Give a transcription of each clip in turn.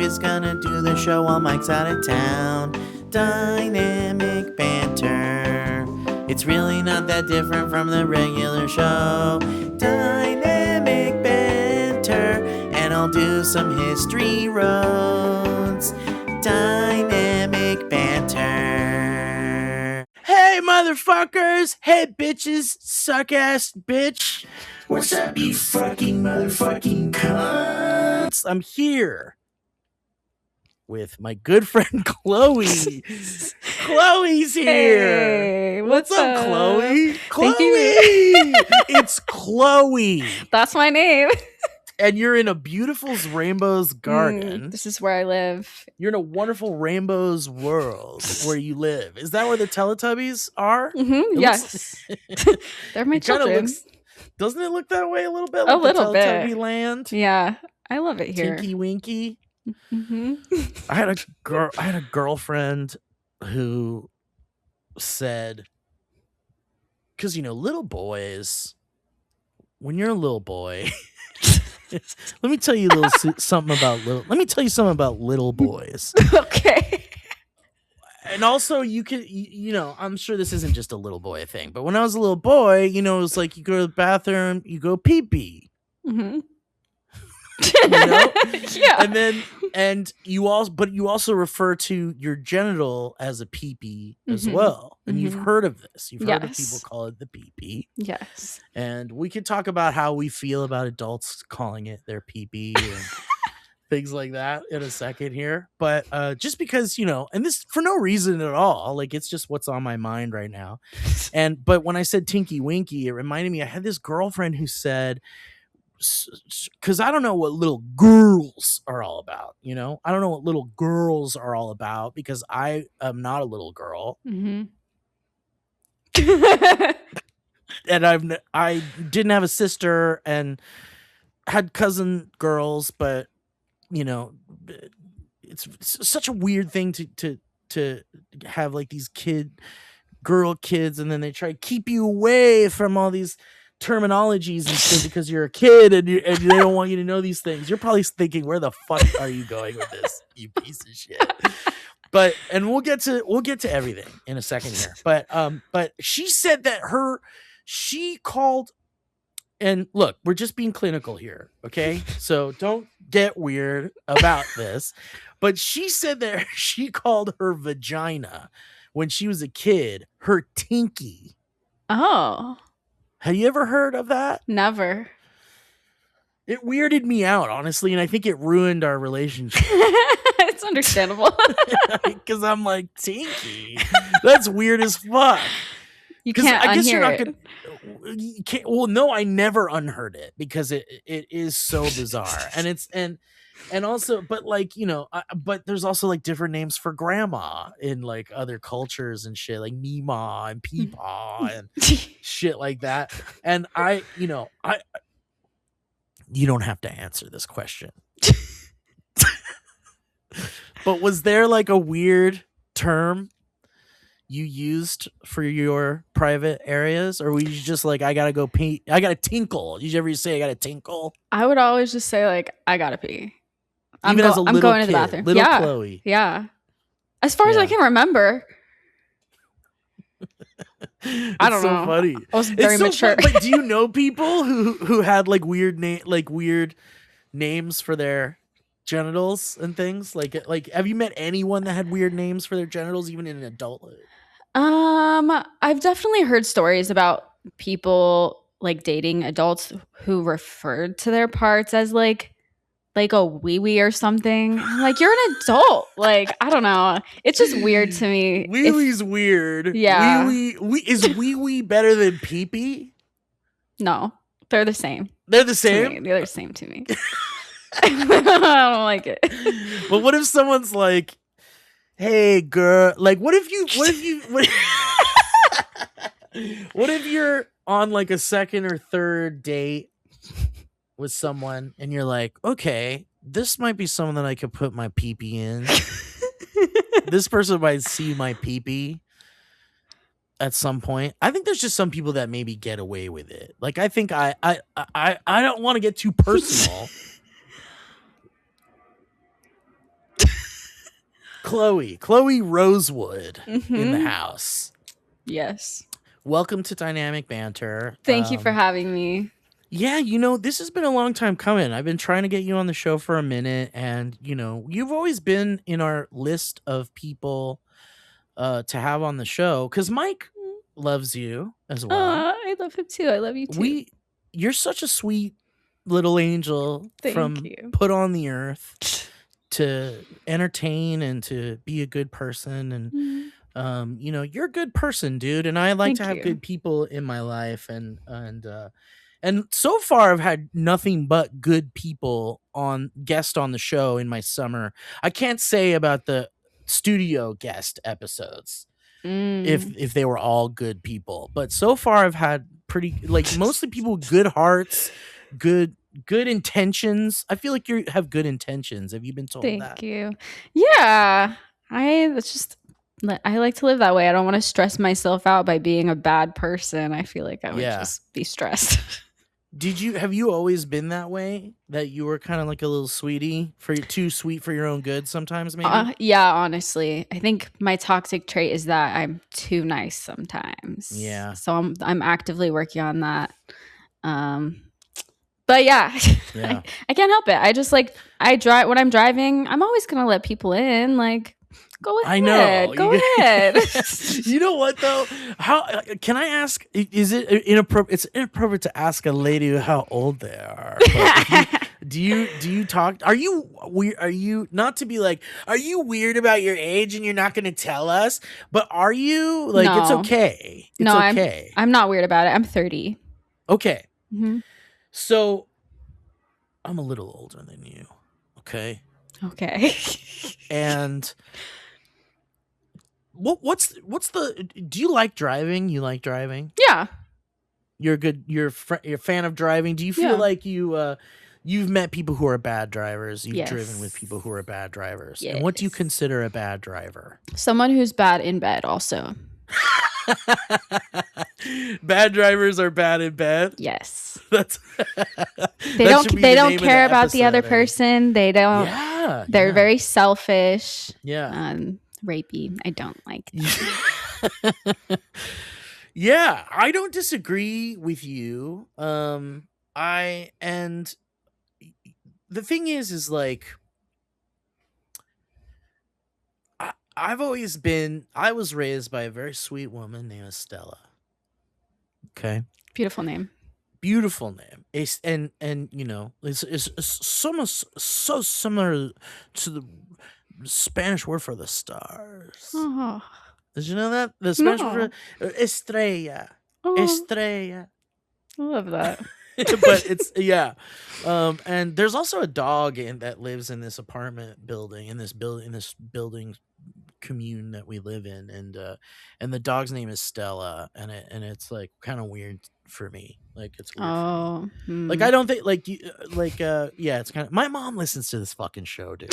is gonna do the show while Mike's out of town. Dynamic banter. It's really not that different from the regular show. Dynamic banter. And I'll do some history roads. Dynamic banter. Hey, motherfuckers! Hey, bitches! Suck-ass bitch! What's up, you fucking motherfucking cunts? I'm here with my good friend Chloe. Chloe's here. Hey, what's up, Chloe? Chloe! Thank you. It's Chloe. That's my name. And you're in a beautiful rainbows garden. This is where I live. You're in a wonderful rainbows world where you live. Is that where the Teletubbies are? Mm-hmm, yes. They're my children. Doesn't it look that way a little bit? A Like little the bit. Teletubby land? Yeah, I love it here. Tinky Winky. Mm-hmm. I had a girlfriend who said, because little boys, when you're a little boy, let me tell you something about little boys. Okay. And also, you could, I'm sure this isn't just a little boy thing, but when I was a little boy, it was like you go to the bathroom, you go pee-pee. Mm-hmm. Yeah. And you also refer to your genital as a pee-pee as well. And you've heard of this. You've heard of people call it the pee-pee. Yes. And we could talk about how we feel about adults calling it their pee-pee and things like that in a second here. But just because, and this for no reason at all, like it's just what's on my mind right now. But when I said Tinky Winky, it reminded me, I had this girlfriend who said, because I don't know what little girls are all about, I don't know what little girls are all about because I am not a little girl. Mm-hmm. And I didn't have a sister and had cousin girls, but it's such a weird thing to have like these girl kids, and then they try to keep you away from all these terminologies and shit because you're a kid and they don't want you to know these things. You're probably thinking, where the fuck are you going with this, you piece of shit? But we'll get to everything in a second here. But she said that she called, and look, we're just being clinical here, okay? So don't get weird about this. But she said that she called her vagina when she was a kid her tinky. Oh. Have you ever heard of that? Never. It weirded me out, honestly, and I think it ruined our relationship. It's understandable. Because I'm like, tinky? That's weird as fuck. You can't I guess you're not it. gonna. You can't, well, no, I never unheard it because it is so bizarre, and also, but like but there's also like different names for grandma in like other cultures and shit, like Meemaw and Peepaw and shit like that. And you don't have to answer this question, but was there like a weird term you used for your private areas, or were you just like, I gotta go pee, I gotta tinkle? Did you ever say I gotta tinkle? I would always just say like, I gotta pee. I'm going to the bathroom. Little Chloe. Yeah. As far as I can remember. I don't know. Funny. I was very mature. But do you know people who had like weird names for their genitals and things? Like have you met anyone that had weird names for their genitals even in adulthood? I've definitely heard stories about people like dating adults who referred to their parts as like a wee-wee or something. I'm like, you're an adult. Like, I don't know. It's just weird to me. Wee-wee's weird. Yeah. Is wee-wee better than pee-pee? No. They're the same. They're the same? They're the same to me. I don't like it. But what if someone's like, hey, girl. Like, what if you're on like a second or third date with someone and you're like, okay, this might be someone that I could put my pee-pee in. This person might see my pee-pee at some point. I think there's just some people that maybe get away with it. Like, I think I don't want to get too personal. Chloe Rosewood in the Mhm. house. Yes. Welcome to Dynamic Banter. Thank you for having me. Yeah, this has been a long time coming. I've been trying to get you on the show for a minute, and you've always been in our list of people to have on the show because Mike loves you as well. I love him too. I love you too. You're such a sweet little angel Thank you. put on the earth to entertain and to be a good person, and you're a good person, dude, and I like Thank to have you. good people in my life, and so far I've had nothing but good people guest on the show in my summer. I can't say about the studio guest episodes if they were all good people, but so far I've had pretty mostly people with good hearts, good intentions. I feel like you have good intentions. Have you been told that? Thank you. Yeah. I like to live that way. I don't want to stress myself out by being a bad person. I feel like I would just be stressed. Have you always been that way? That you were kind of like a little sweetie, too sweet for your own good sometimes, maybe? Yeah, honestly. I think my toxic trait is that I'm too nice sometimes. Yeah. So I'm actively working on that. But yeah, I can't help it. I just I drive when I'm driving, I'm always going to let people in. Like, go ahead. I know. Go ahead. You know what though? How can I ask? Is it inappropriate? It's inappropriate to ask a lady how old they are. Do you talk? Are you weird? Are you not to be like? Are you weird about your age and you're not going to tell us? But are you like? No. It's okay. It's okay. I'm not weird about it. I'm 30. Okay. Mm-hmm. So I'm a little older than you. Okay. And what's the? Do you like driving? You like driving? Yeah. You're good. You're a fan of driving. Do you feel like you've met people who are bad drivers? You've driven with people who are bad drivers. Yes. And what do you consider a bad driver? Someone who's bad in bed also. Bad drivers are bad in bed. Yes. They don't care about the other person. They don't. Yeah. They're very selfish. Yeah. Rapey. I don't like that. Yeah, I don't disagree with you. The thing is like I was raised by a very sweet woman named Stella. Okay. Beautiful name. It's so similar to the Spanish word for the stars. Oh. Did you know that? The Spanish word for estrella. Oh. Estrella. I love that. But it's and there's also a dog that lives in this apartment building, in this building commune that we live in, and the dog's name is Stella, and it's like kind of weird for me. Like it's weird for me. Like I don't think it's kind of, my mom listens to this fucking show, dude.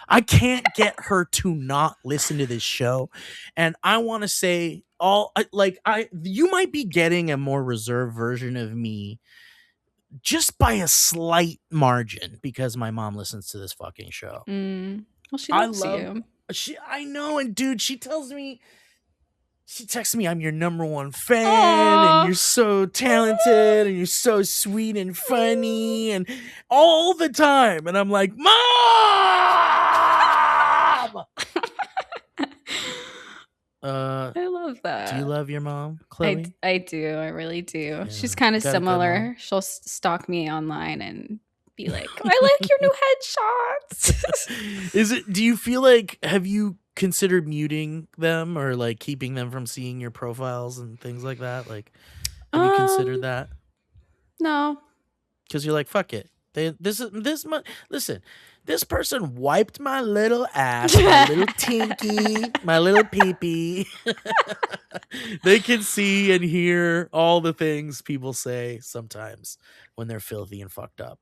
I can't get her to not listen to this show, and I want to say you might be getting a more reserved version of me just by a slight margin because my mom listens to this fucking show. Well, she loves you. I know, and dude, she texts me, I'm your number one fan. Aww. And you're so talented and you're so sweet and funny and all the time. And I'm like, Mom! I love that. Do you love your mom, Chloe? I do. I really do. Yeah, she's kind of similar. She'll stalk me online and be like, I like your new headshots. Do you feel like, have you considered muting them or like keeping them from seeing your profiles and things like that? Like, have you considered that? No. Because you're like, fuck it. Listen, this person wiped my little ass, my little tinky, my little pee-pee. They can see and hear all the things people say sometimes when they're filthy and fucked up.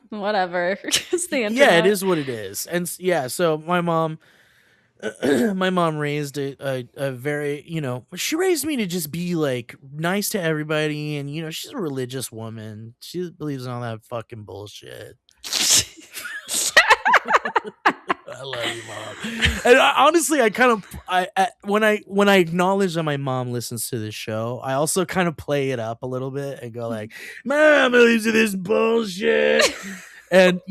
Whatever. It's the internet. Yeah, it is what it is. And yeah, so my mom raised a very, she raised me to just be like nice to everybody, and she's a religious woman. She believes in all that fucking bullshit. I love you, mom. And honestly, when I acknowledge that my mom listens to this show, I also kind of play it up a little bit and go like, "Mom believes in this bullshit," and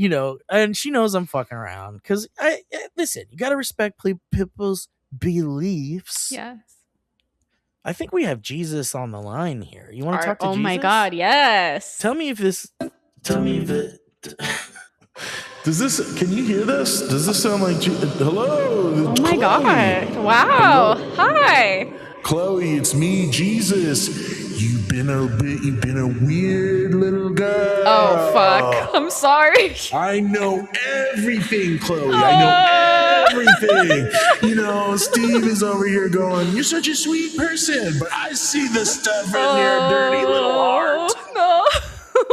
and she knows I'm fucking around because listen, you got to respect people's beliefs. Yes. I think we have Jesus on the line here. You want to talk to Jesus? Oh my God, yes. Tell me if it. Can you hear this? Does this sound like hello? Oh my God. Wow. Hello? Hi. Chloe, it's me, Jesus. You've been a weird little girl. Oh fuck. I'm sorry. I know everything, Chloe. I know everything. Steve is over here going, "You're such a sweet person," but I see the stuff in your dirty little heart. No.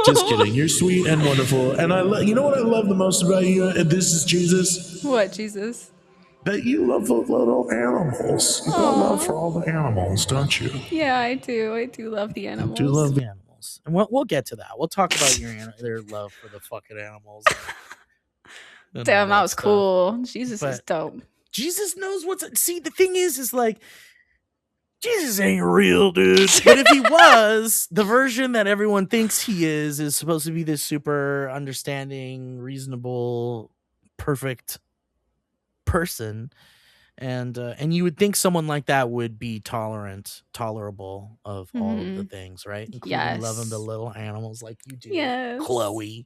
Just kidding. You're sweet and wonderful. And you know what I love the most about you? And this is Jesus. What, Jesus? That you love the little animals. You got love for all the animals, don't you? Yeah, I do. I do love the animals. I do love the animals. And we'll get to that. We'll talk about their love for the fucking animals. Damn, that was cool. Jesus is dope. Jesus knows see, the thing is like, Jesus ain't real, dude. But if he was, the version that everyone thinks he is supposed to be this super understanding, reasonable, perfect person. And you would think someone like that would be tolerable of all of the things, right? Including loving the little animals like you do, yes. Chloe.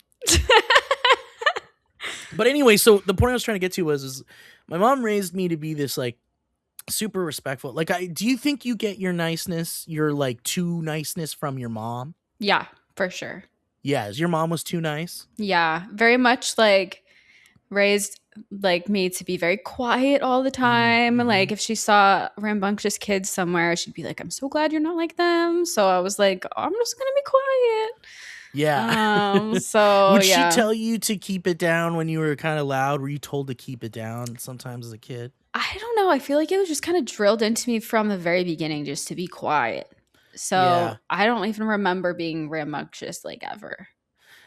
But anyway, so the point I was trying to get to was my mom raised me to be this like super respectful. Like, do you think you get your niceness, your like too niceness from your mom? Yeah, for sure. Yeah, your mom was too nice? Yeah, very much like raised like me to be very quiet all the time. Mm-hmm. Like if she saw rambunctious kids somewhere, she'd be like, "I'm so glad you're not like them." So I was like, I'm just gonna be quiet. Yeah. So would she tell you to keep it down when you were kind of loud? Were you told to keep it down sometimes as a kid? I don't know. I feel like it was just kind of drilled into me from the very beginning just to be quiet. So I don't even remember being rambunctious like ever.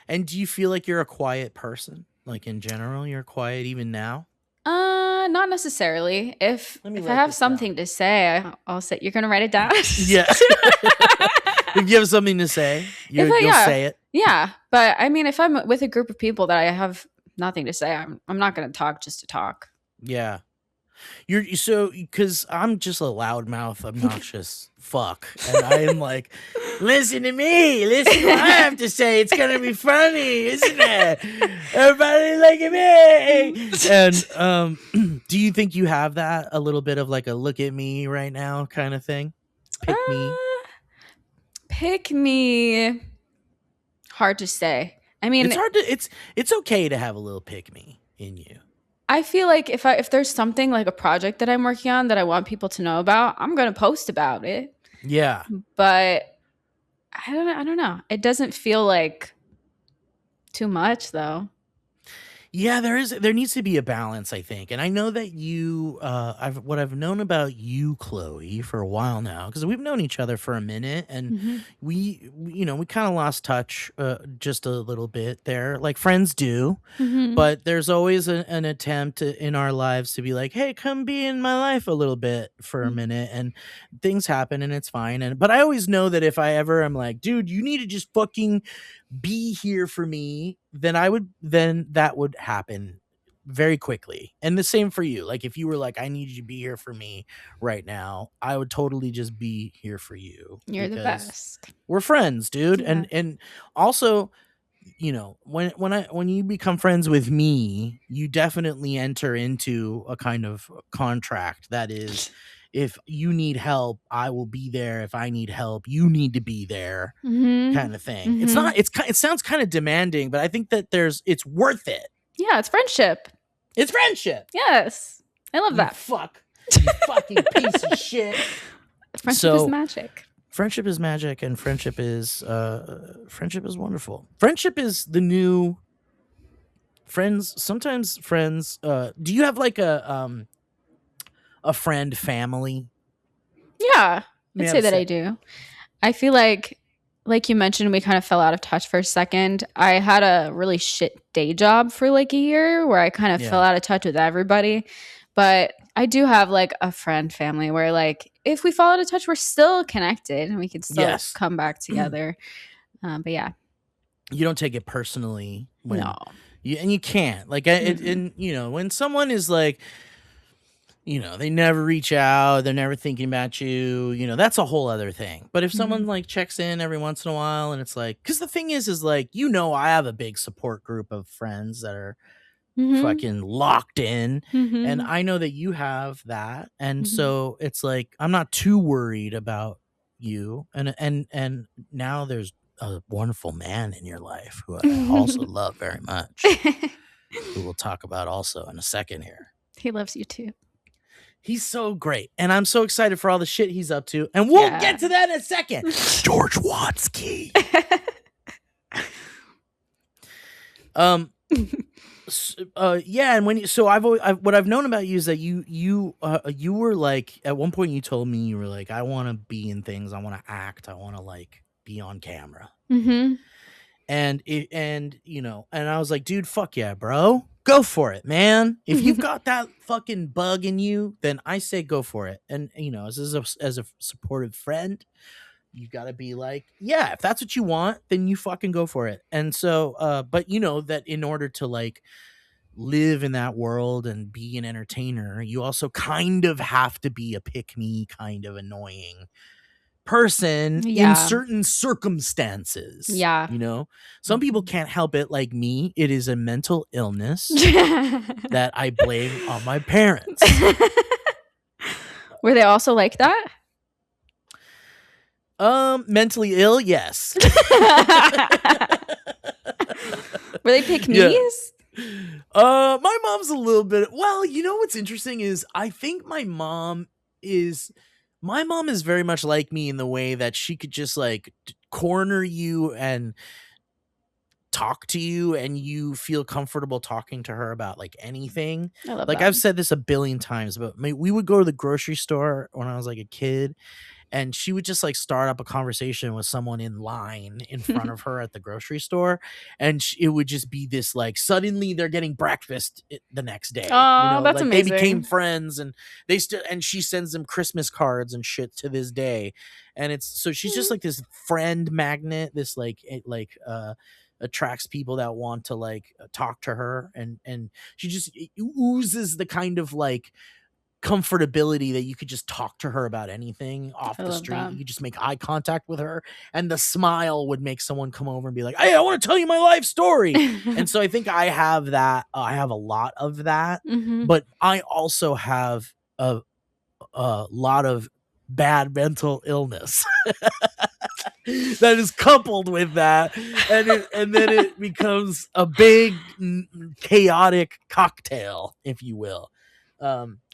And do you feel like you're a quiet person? Like in general, you're quiet even now? Not necessarily. If I have something to say, I'll say. You're gonna write it down? Yeah. If you have something to say, you'll say it. Yeah, but I mean, if I'm with a group of people that I have nothing to say, I'm not gonna talk just to talk. Yeah. Because I'm just a loudmouth, obnoxious fuck, and I am like, listen to me, listen to what I have to say. It's gonna be funny, isn't it? Everybody look at me. And do you think you have that a little bit of like a look at me right now kind of thing? Pick me. Hard to say. I mean, it's okay to have a little pick me in you. I feel like if there's something like a project that I'm working on that I want people to know about, I'm going to post about it. Yeah. But I don't know. It doesn't feel like too much though. Yeah, there needs to be a balance, I think. And I know that what I've known about you, Chloe, for a while now, because we've known each other for a minute, and we kind of lost touch just a little bit there, like friends do. But there's always an attempt in our lives to be like, hey, come be in my life a little bit for a minute, and things happen and it's fine. But I always know that if I ever am like, dude, you need to just fucking be here for me, then that would happen very quickly. And the same for you. Like if you were like, I need you to be here for me right now, I would totally just be here for you. You're the best. We're friends, dude. Yeah. And also, when you become friends with me, you definitely enter into a kind of contract that is, if you need help, I will be there. If I need help, you need to be there, kind of thing. It sounds kind of demanding, but I think that it's worth it. Yeah, it's friendship. It's friendship. Yes. I love that. You fucking piece of shit. Friendship is magic. Friendship is magic, and friendship is wonderful. Friendship is the new friends. Sometimes friends. Do you have like a friend family? Yeah, I'd say that I do. I feel like like you mentioned, we kind of fell out of touch for a second. I had a really shit day job for like a year where I kind of fell out of touch with everybody. But I do have like a friend family where like if we fall out of touch, we're still connected and we can still come back together. But yeah. You don't take it personally when No. you can't. Like and you know, when someone is like, you know, they never reach out, they're never thinking about you, you know, that's a whole other thing. But if someone like checks in every once in a while and it's like, because the thing is like, you know, I have a big support group of friends that are fucking locked in, and I know that you have that, and so it's like I'm not too worried about you, and now there's a wonderful man in your life who I also love very much, who we'll talk about also in a second here. He loves you too. He's so great, and I'm so excited for all the shit he's up to, and we'll get to that in a second. George Watsky. Yeah, and when what I've known about you is that you were like, at one point you told me you were like, I want to be in things, I want to act, I want to like be on camera, and you know, and I was like, dude, fuck yeah, bro. Go for it, man. If you've got that fucking bug in you, then I say go for it. And, you know, as a supportive friend, you got to be like, yeah, if that's what you want, then you fucking go for it. And so, but you know that in order to like live in that world and be an entertainer, you also kind of have to be a pick-me kind of annoying person in certain circumstances. Yeah. You know, some people can't help it, like me. It is a mental illness that I blame on my parents. Were they also like that? Mentally ill, yes. Were they pick-me's? My mom's a little bit, well, you know what's interesting is I think my mom is very much like me in the way that she could just like corner you and talk to you and you feel comfortable talking to her about like anything. I love like that. I've said this a billion times, but we would go to the grocery store when I was like a kid, and she would just like start up a conversation with someone in line in front of her at the grocery store, and it would just be this like suddenly they're getting breakfast the next day. Oh, you know, that's like amazing. They became friends, and they still, and she sends them Christmas cards and shit to this day, and it's so she's just like this friend magnet, this like attracts people that want to like talk to her, and she just oozes the kind of like comfortability that you could just talk to her about anything off the street. You could just make eye contact with her, and the smile would make someone come over and be like, hey, I want to tell you my life story. And so I think I have that. I have a lot of that, but I also have a lot of bad mental illness that is coupled with that, and then it becomes a big chaotic cocktail, if you will.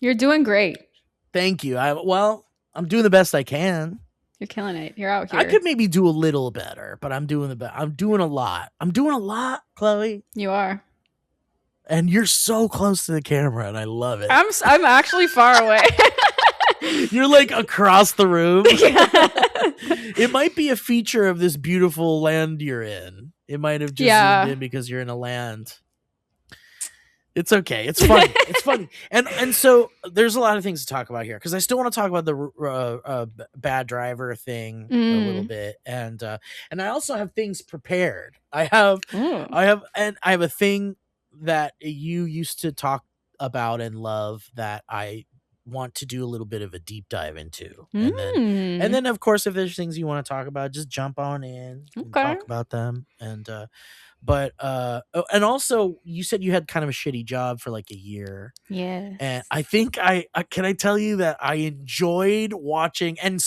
You're doing great. Thank you. I'm doing the best I can. You're killing it. You're out here. I could maybe do a little better, but I'm doing the best. I'm doing a lot. Chloe. You are. And you're so close to the camera, and I love it. I'm actually far away. You're like across the room. It might be a feature of this beautiful land you're in. It might have just zoomed in because you're in a land. It's okay. It's funny. It's funny. And so there's a lot of things to talk about here, because I still want to talk about the bad driver thing a little bit, and I also have things prepared. I have a thing that you used to talk about and love that I want to do a little bit of a deep dive into, and then of course if there's things you want to talk about, just jump on in and talk about them. And also you said you had kind of a shitty job for like a year. Yeah. And I think can I tell you that I enjoyed watching and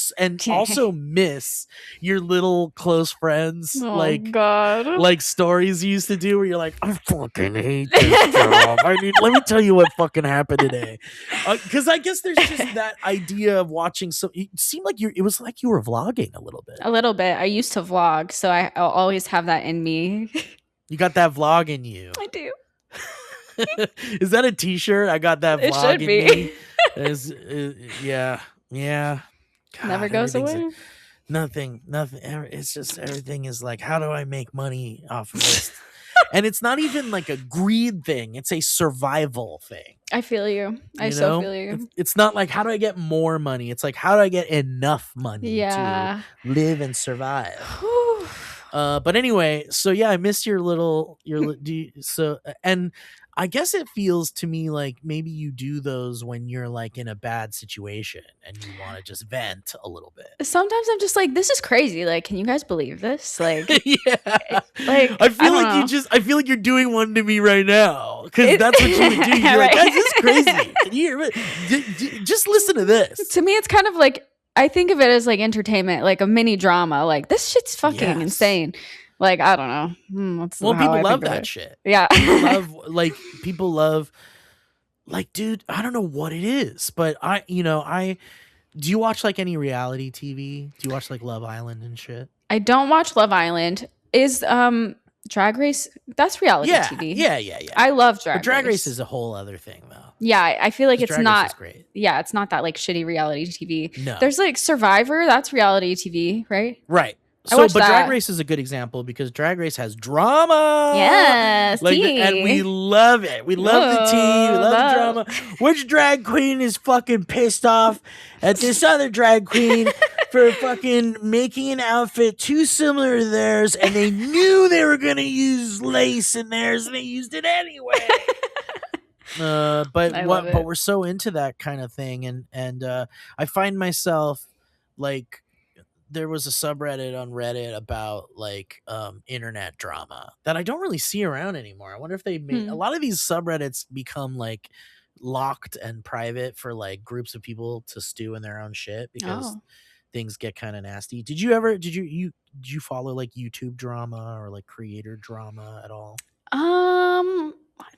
also miss your little close friends. Like stories you used to do where you're like, I fucking hate this job. Let me tell you what fucking happened today. Because I guess there's just that idea of watching. So it seemed like it was like you were vlogging a little bit. A little bit. I used to vlog, so I'll always have that in me. You got that vlog in you. I do. Is that a t-shirt? I got that vlog in me. Yeah. God, never goes away. Nothing. It's just everything is like, how do I make money off of this? And it's not even like a greed thing. It's a survival thing. I feel you. I You so know? feel you. It's not like, how do I get more money? It's like, how do I get enough money Yeah. to live and survive? Whew. But anyway, so yeah, I missed your and I guess it feels to me like maybe you do those when you're like in a bad situation and you want to just vent a little bit. Sometimes I'm just like, this is crazy. Like, can you guys believe this? Like, Yeah, like I feel like don't know. I feel like you're doing one to me right now because that's what you would do. You're like, Right. guys, this is crazy. Can you hear it? Just listen to this. To me, it's kind of like, I think of it as like entertainment, like a mini drama. Like, this shit's fucking Yes. insane. Like, I don't know. That's Well, how people I love think of that it. shit. Yeah. People love dude, I don't know what it is, but do you watch like any reality TV? Do you watch like Love Island and shit? I don't watch Love Island. Is Drag Race? That's reality TV. Yeah. I love Drag But Drag Race Race. is a whole other thing though. Yeah, I feel like 'Cause it's Drag Race not. is great. Yeah, it's not that like shitty reality TV. No. There's like Survivor. That's reality TV, right? Right. I So, watched but Drag that. Race is a good example because Drag Race has drama. Yes, and we tea. love it. We love the tea. We love that. the drama. Which drag queen is fucking pissed off at this other drag queen for fucking making an outfit too similar to theirs, and they knew they were gonna use lace in theirs, and they used it anyway. But I love it. we're so into that kind of thing, and I find myself like. There was a subreddit on Reddit about like internet drama that I don't really see around anymore. I wonder if they made a lot of these subreddits become like locked and private for like groups of people to stew in their own shit because things get kind of nasty. Did you follow like YouTube drama or like creator drama at all?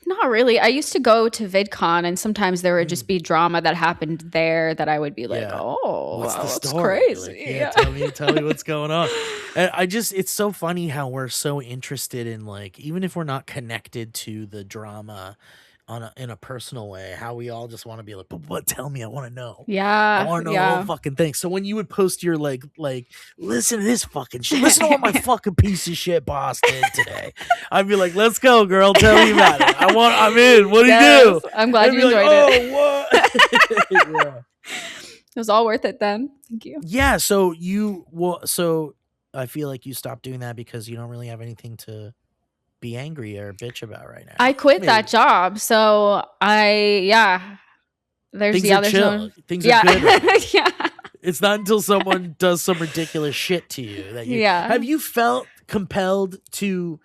Not really. I used to go to VidCon, and sometimes there would just be drama that happened there that I would be like, Yeah. "Oh, What's wow, the that's story? crazy." Like, yeah, tell me what's going on. And it's so funny how we're so interested in like, even if we're not connected to the drama in a personal way, how we all just want to be like, but what? Tell me, I want to know. Yeah, I want to know the whole fucking thing. So when you would post your like, listen to this fucking shit. Listen to what my fucking piece of shit boss did today. I'd be like, let's go, girl. Tell me about it. I'm in. What do you do? I'm glad I'd you be like, enjoyed it. what? Yeah. It was all worth it then. Thank you. Yeah. So so I feel like you stopped doing that because you don't really have anything to be angry or bitch about right now. I quit that job, so there's Things the are other chill. zone. Things are good. Right now. Yeah. It's not until someone does some ridiculous shit to you that you. Yeah. Have you felt compelled to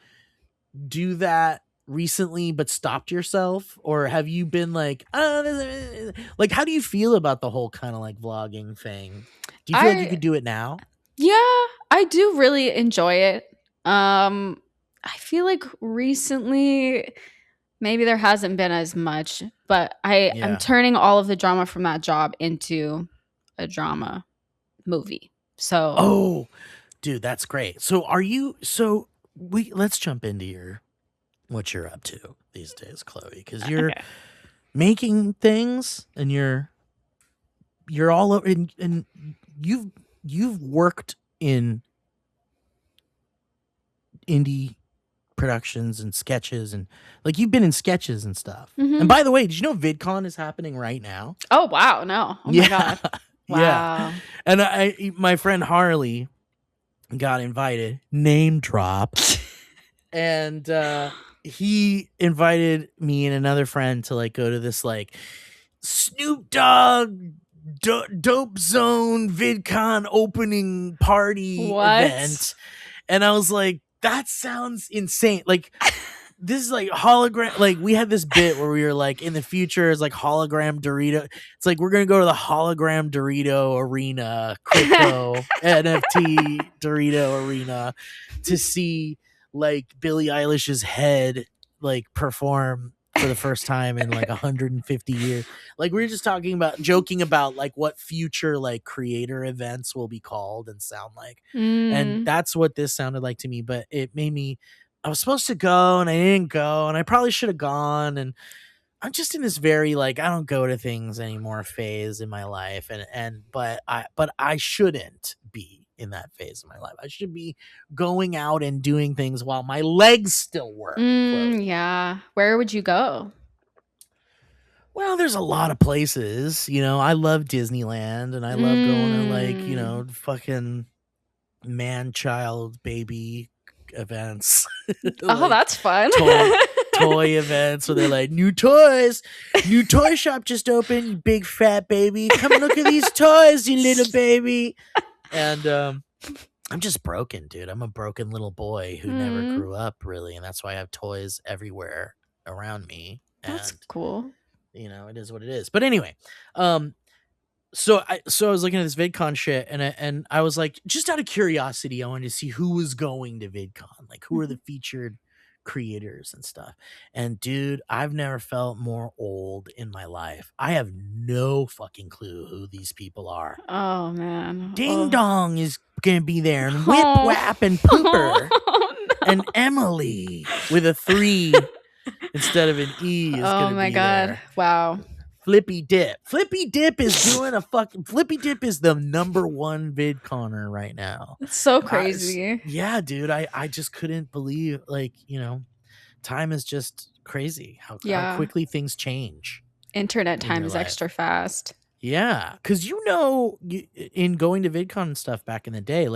do that recently, but stopped yourself, or have you been like, like, how do you feel about the whole kind of like vlogging thing? Do you feel like you could do it now? Yeah, I do really enjoy it. I feel like recently maybe there hasn't been as much, but I'm turning all of the drama from that job into a drama movie. So dude, that's great. So let's jump into what you're up to these days, Chloe, because you're making things and you're all over, and you've worked in indie productions and sketches, and like you've been in sketches and stuff. Mhm. And by the way, did you know VidCon is happening right now? Oh wow, no. Oh my god. Wow. Yeah. And my friend Harley got invited, name drop. And he invited me and another friend to like go to this like Snoop Dogg Dope Zone VidCon opening party event. And I was like, that sounds insane. Like, this is like hologram. Like, we had this bit where we were like, in the future, it's like hologram Dorito. It's like, we're going to go to the hologram Dorito arena, crypto NFT Dorito arena to see like Billie Eilish's head like perform for the first time in like 150 years. Like, we were just joking about like what future like creator events will be called and sound like. And that's what this sounded like to me. But it made me, I was supposed to go and I didn't go, and I probably should have gone. And I'm just in this very like, I don't go to things anymore phase in my life. But I shouldn't be in that phase of my life. I should be going out and doing things while my legs still work. Yeah. Where would you go? Well, there's a lot of places. I love Disneyland, and I love going to fucking man, child, baby events. That's fun. Toy events where they're like, new toys, new toy shop just opened, you big fat baby. Come and look at these toys, you little baby. And I'm just broken, dude. I'm a broken little boy who never grew up really, and that's why I have toys everywhere around me. That's cool. It is what it is. But anyway, so I was looking at this VidCon shit, and I was like, just out of curiosity, I wanted to see who was going to VidCon, like who are the featured creators and stuff. And dude, I've never felt more old in my life. I have no fucking clue who these people are. Oh man, Ding Dong is gonna be there, and Whip Whap and Pooper and Emily with a 3 instead of an E is gonna be my god, there. wow. Flippy Dip is doing a fucking Flippy Dip is the #1 VidConner right now. It's so crazy. Yeah, dude. I just couldn't believe, time is just crazy how quickly things change. Internet time is extra fast. Yeah, because in going to VidCon and stuff back in the day,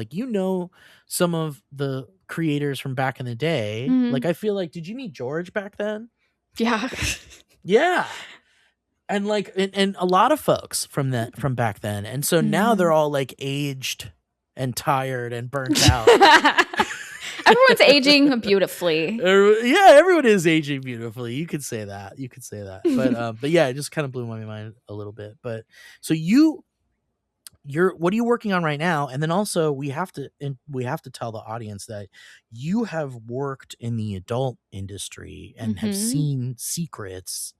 some of the creators from back in the day. Like, I feel like, did you meet George back then? Yeah. Yeah. And and a lot of folks from back then. And so now they're all like aged and tired and burnt out. Everyone's aging beautifully. Yeah, everyone is aging beautifully. You could say that. But yeah, it just kind of blew my mind a little bit. But so what are you working on right now? And then also we have to tell the audience that you have worked in the adult industry and have seen secrets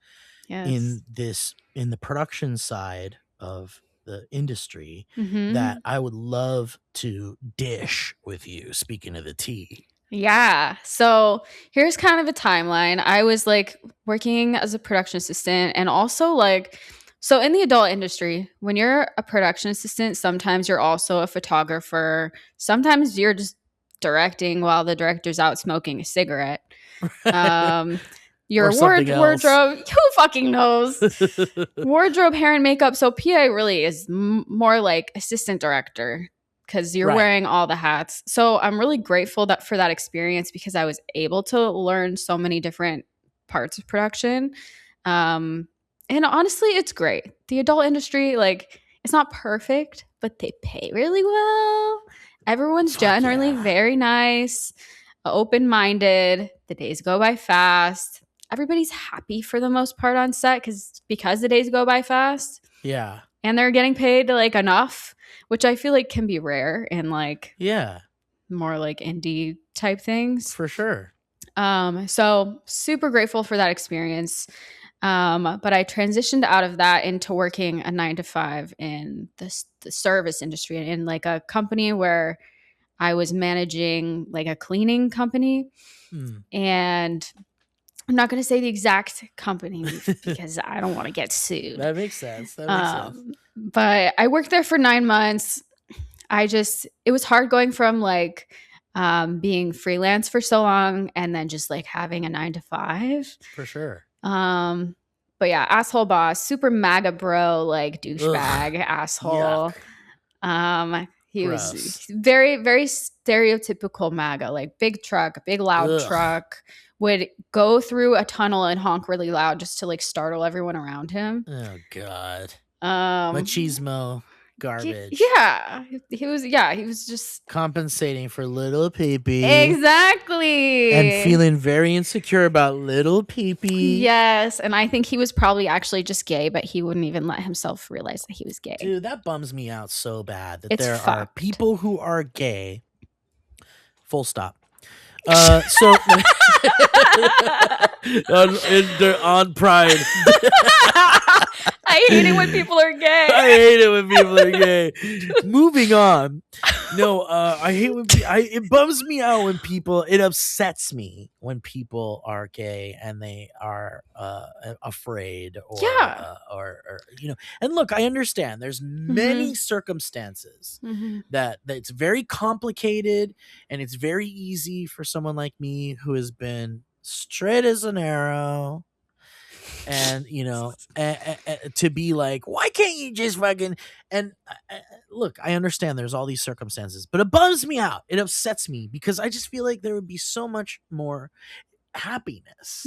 in the production side of the industry that I would love to dish with you, speaking of the tea. Yeah. So here's kind of a timeline. I was working as a production assistant, and also so in the adult industry, when you're a production assistant, sometimes you're also a photographer. Sometimes you're just directing while the director's out smoking a cigarette. Your wardrobe, who fucking knows? Wardrobe, hair, and makeup. So PA really is more like assistant director because you're wearing all the hats. So I'm really grateful for that experience because I was able to learn so many different parts of production. And honestly, it's great. The adult industry, it's not perfect, but they pay really well. Everyone's generally very nice, open-minded. The days go by fast. Everybody's happy for the most part on set because the days go by fast. Yeah. And they're getting paid enough, which I feel can be rare in more indie type things. For sure. So super grateful for that experience. But I transitioned out of that into working a 9-to-5 in the service industry in a company where I was managing a cleaning company. And I'm not going to say the exact company because I don't want to get sued. That makes sense. But I worked there for 9 months. It was hard going from being freelance for so long and then just having a 9-to-5. For sure. But yeah, asshole boss, super MAGA bro, douchebag asshole. Yuck. He was very, very stereotypical MAGA, big truck, big loud truck, would go through a tunnel and honk really loud just to startle everyone around him. Oh God. Machismo garbage. He was just compensating for little pee-pee. Exactly. And feeling very insecure about little pee-pee. Yes, and I think he was probably actually just gay, but he wouldn't even let himself realize that he was gay. Dude, that bums me out so bad that there are people who are gay. Full stop. So on Pride. I hate it when people are gay. I hate it when people are gay. Moving on. No, I hate when it bums me out when people. It upsets me when people are gay and they are afraid or And look, I understand. There's many circumstances that it's very complicated, and it's very easy for someone like me who has been straight as an arrow. And to be like, why can't you just fucking look, I understand there's all these circumstances, but it bums me out, it upsets me, because I just feel like there would be so much more happiness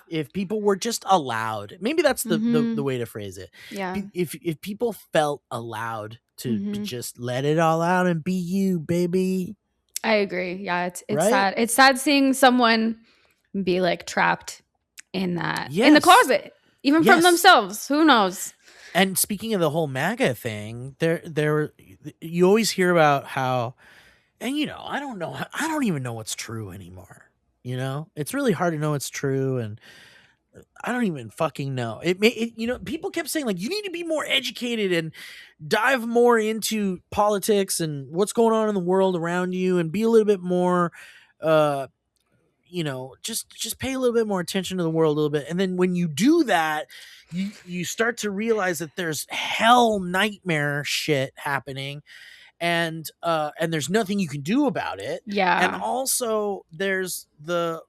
if people were just allowed. Maybe that's the way to phrase it. If people felt allowed to just let it all out and be you, baby. I agree. Yeah, it's right? sad. It's sad seeing someone be like trapped in that in the closet, even from themselves. Who knows? And speaking of the whole MAGA thing, there you always hear about how, and I don't even know what's true anymore. It's really hard to know what's true, and I don't even fucking know. People kept saying like, you need to be more educated and dive more into politics and what's going on in the world around you, and be a little bit more just pay a little bit more attention to the world a little bit. And then when you do that, you start to realize that there's hell nightmare shit happening, and there's nothing you can do about it. And also there's the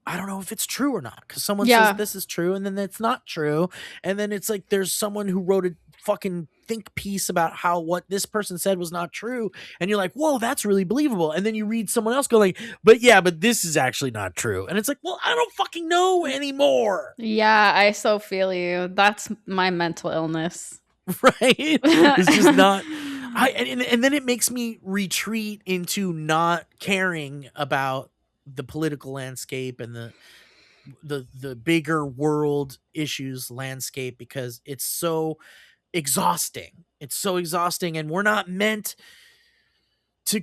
I don't know if it's true or not, because someone says this is true and then it's not true, and then it's like there's someone who wrote a fucking think piece about how what this person said was not true, and you're like, whoa, that's really believable. And then you read someone else go like, but this is actually not true, and it's like, well, I don't fucking know anymore. I so feel you. That's my mental illness. Right? It's just not. And then it makes me retreat into not caring about the political landscape and the bigger world issues landscape, because it's so exhausting. It's so exhausting, and we're not meant to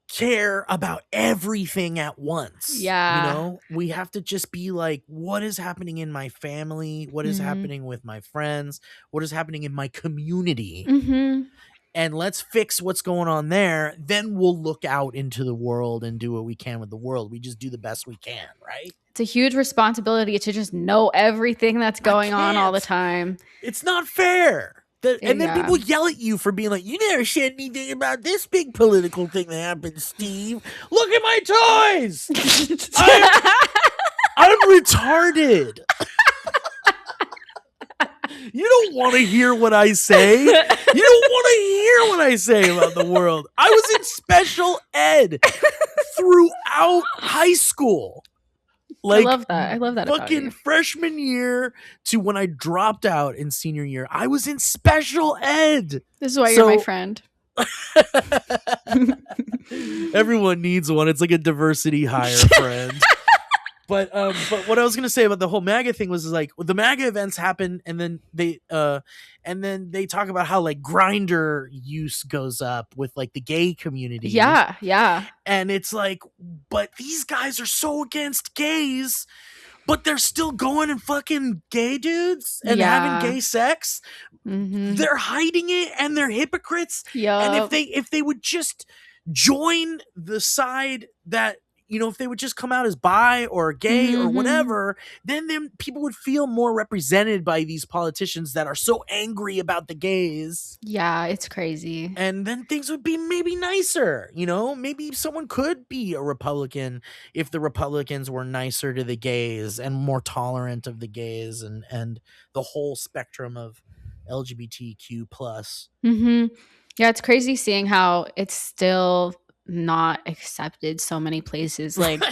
care about everything at once. We have to just be like, what is happening in my family? What is happening with my friends? What is happening in my community? And let's fix what's going on there. Then we'll look out into the world and do what we can with the world. We just do the best we can, right? It's a huge responsibility to just know everything that's going on all the time. It's not fair. And then people yell at you for being like, you never said anything about this big political thing that happened, Steve. Look at my toys. I'm retarded. You don't want to hear what I say. You don't want to hear what I say about the world. I was in special ed throughout high school. I love that. I love that. Fucking freshman year to when I dropped out in senior year, I was in special ed. This is why you're my friend. Everyone needs one. It's like a diversity hire friend. But what I was gonna say about the whole MAGA thing was like, the MAGA events happen, and then they talk about how like Grindr use goes up with like the gay community. Yeah. And it's like, but these guys are so against gays, but they're still going and fucking gay dudes and having gay sex. They're hiding it, and they're hypocrites. And if they would just join the side that, if they would just come out as bi or gay or whatever, then people would feel more represented by these politicians that are so angry about the gays. Yeah, it's crazy. And then things would be maybe nicer. Maybe someone could be a Republican if the Republicans were nicer to the gays and more tolerant of the gays and the whole spectrum of LGBTQ plus. Yeah, it's crazy seeing how it's still not accepted so many places. Like,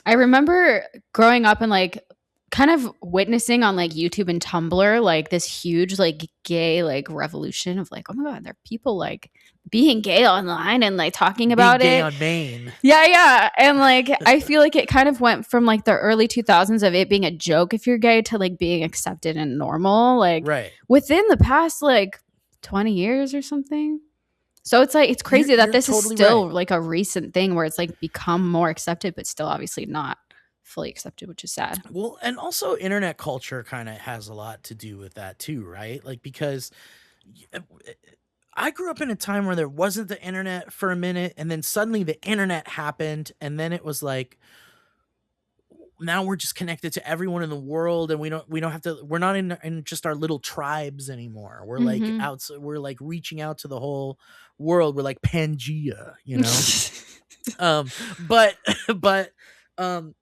I remember growing up and like kind of witnessing on like YouTube and Tumblr like this huge like gay like revolution of like, oh my god, there are people like being gay online and like talking about being gay it on Maine. Yeah. And like I feel like it kind of went from like the early 2000s of it being a joke if you're gay to like being accepted and normal, like within the past like 20 years or something. So it's like, it's crazy that this is still like a recent thing where it's like become more accepted, but still obviously not fully accepted, which is sad. Well, and also internet culture kind of has a lot to do with that too, right? Like, because I grew up in a time where there wasn't the internet for a minute, and then suddenly the internet happened, and then it was like, now we're just connected to everyone in the world, and we don't have to, we're not in just our little tribes anymore. We're like Mhm. out, we're like reaching out to the whole world. We're like Pangea, you know? But but um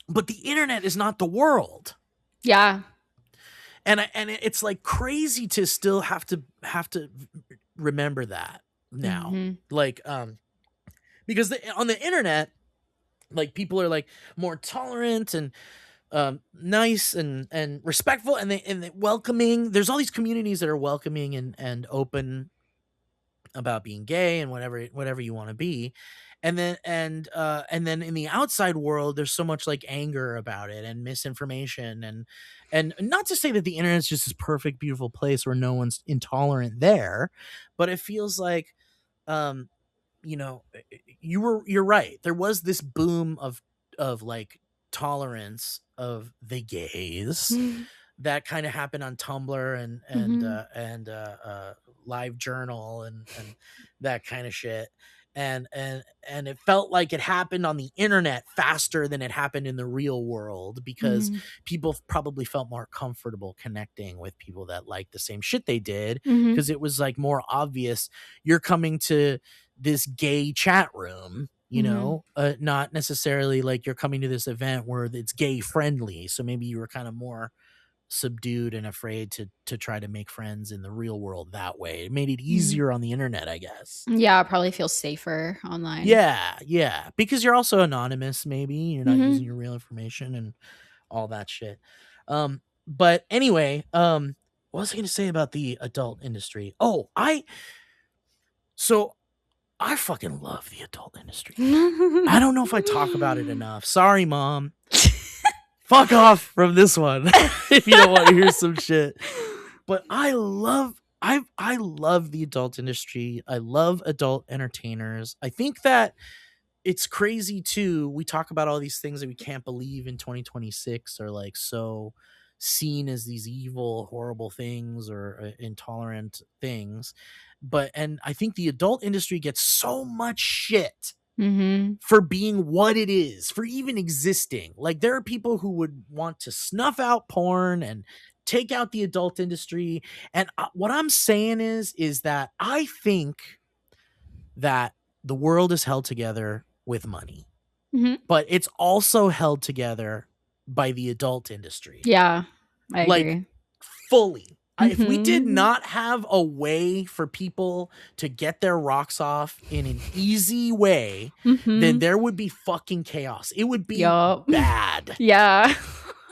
but the internet is not the world. Yeah. And it's like crazy to still have to remember that now. Mhm. Like because on the internet, like, people are like more tolerant and nice and respectful, and they welcoming. There's all these communities that are welcoming and open about being gay and whatever you want to be. And then in the outside world, there's so much like anger about it and misinformation, and not to say that the internet's just this perfect, beautiful place where no one's intolerant there, but it feels like, um you know, you're right. There was this boom of like tolerance of the gays that kind of happened on Tumblr and Live Journal and that kind of shit. And it felt like it happened on the internet faster than it happened in the real world, because Mhm. people probably felt more comfortable connecting with people that liked the same shit they did, Mhm. because it was like more obvious. You're coming to this gay chat room, you know, not necessarily like you're coming to this event where it's gay friendly. So maybe you were kind of more subdued and afraid to try to make friends in the real world that way. It made it easier on the internet, I guess. Yeah, probably feels safer online. Yeah, because you're also anonymous. Maybe you're not using your real information and all that shit. But anyway, what was I going to say about the adult industry? Oh, I fucking love the adult industry. I don't know if I talk about it enough. Sorry, Mom. Fuck off from this one if you don't want to hear some shit. But I love the adult industry. I love adult entertainers. I think that it's crazy too. We talk about all these things that we can't believe in 2026 are like so seen as these evil, horrible things or intolerant things. And I think the adult industry gets so much shit for being what it is, for even existing. Like, there are people who would want to snuff out porn and take out the adult industry. And what I'm saying is that I think that the world is held together with money, but it's also held together by the adult industry. Yeah, I Like, agree. fully. If we did not have a way for people to get their rocks off in an easy way, then there would be fucking chaos. It would be bad. Yeah.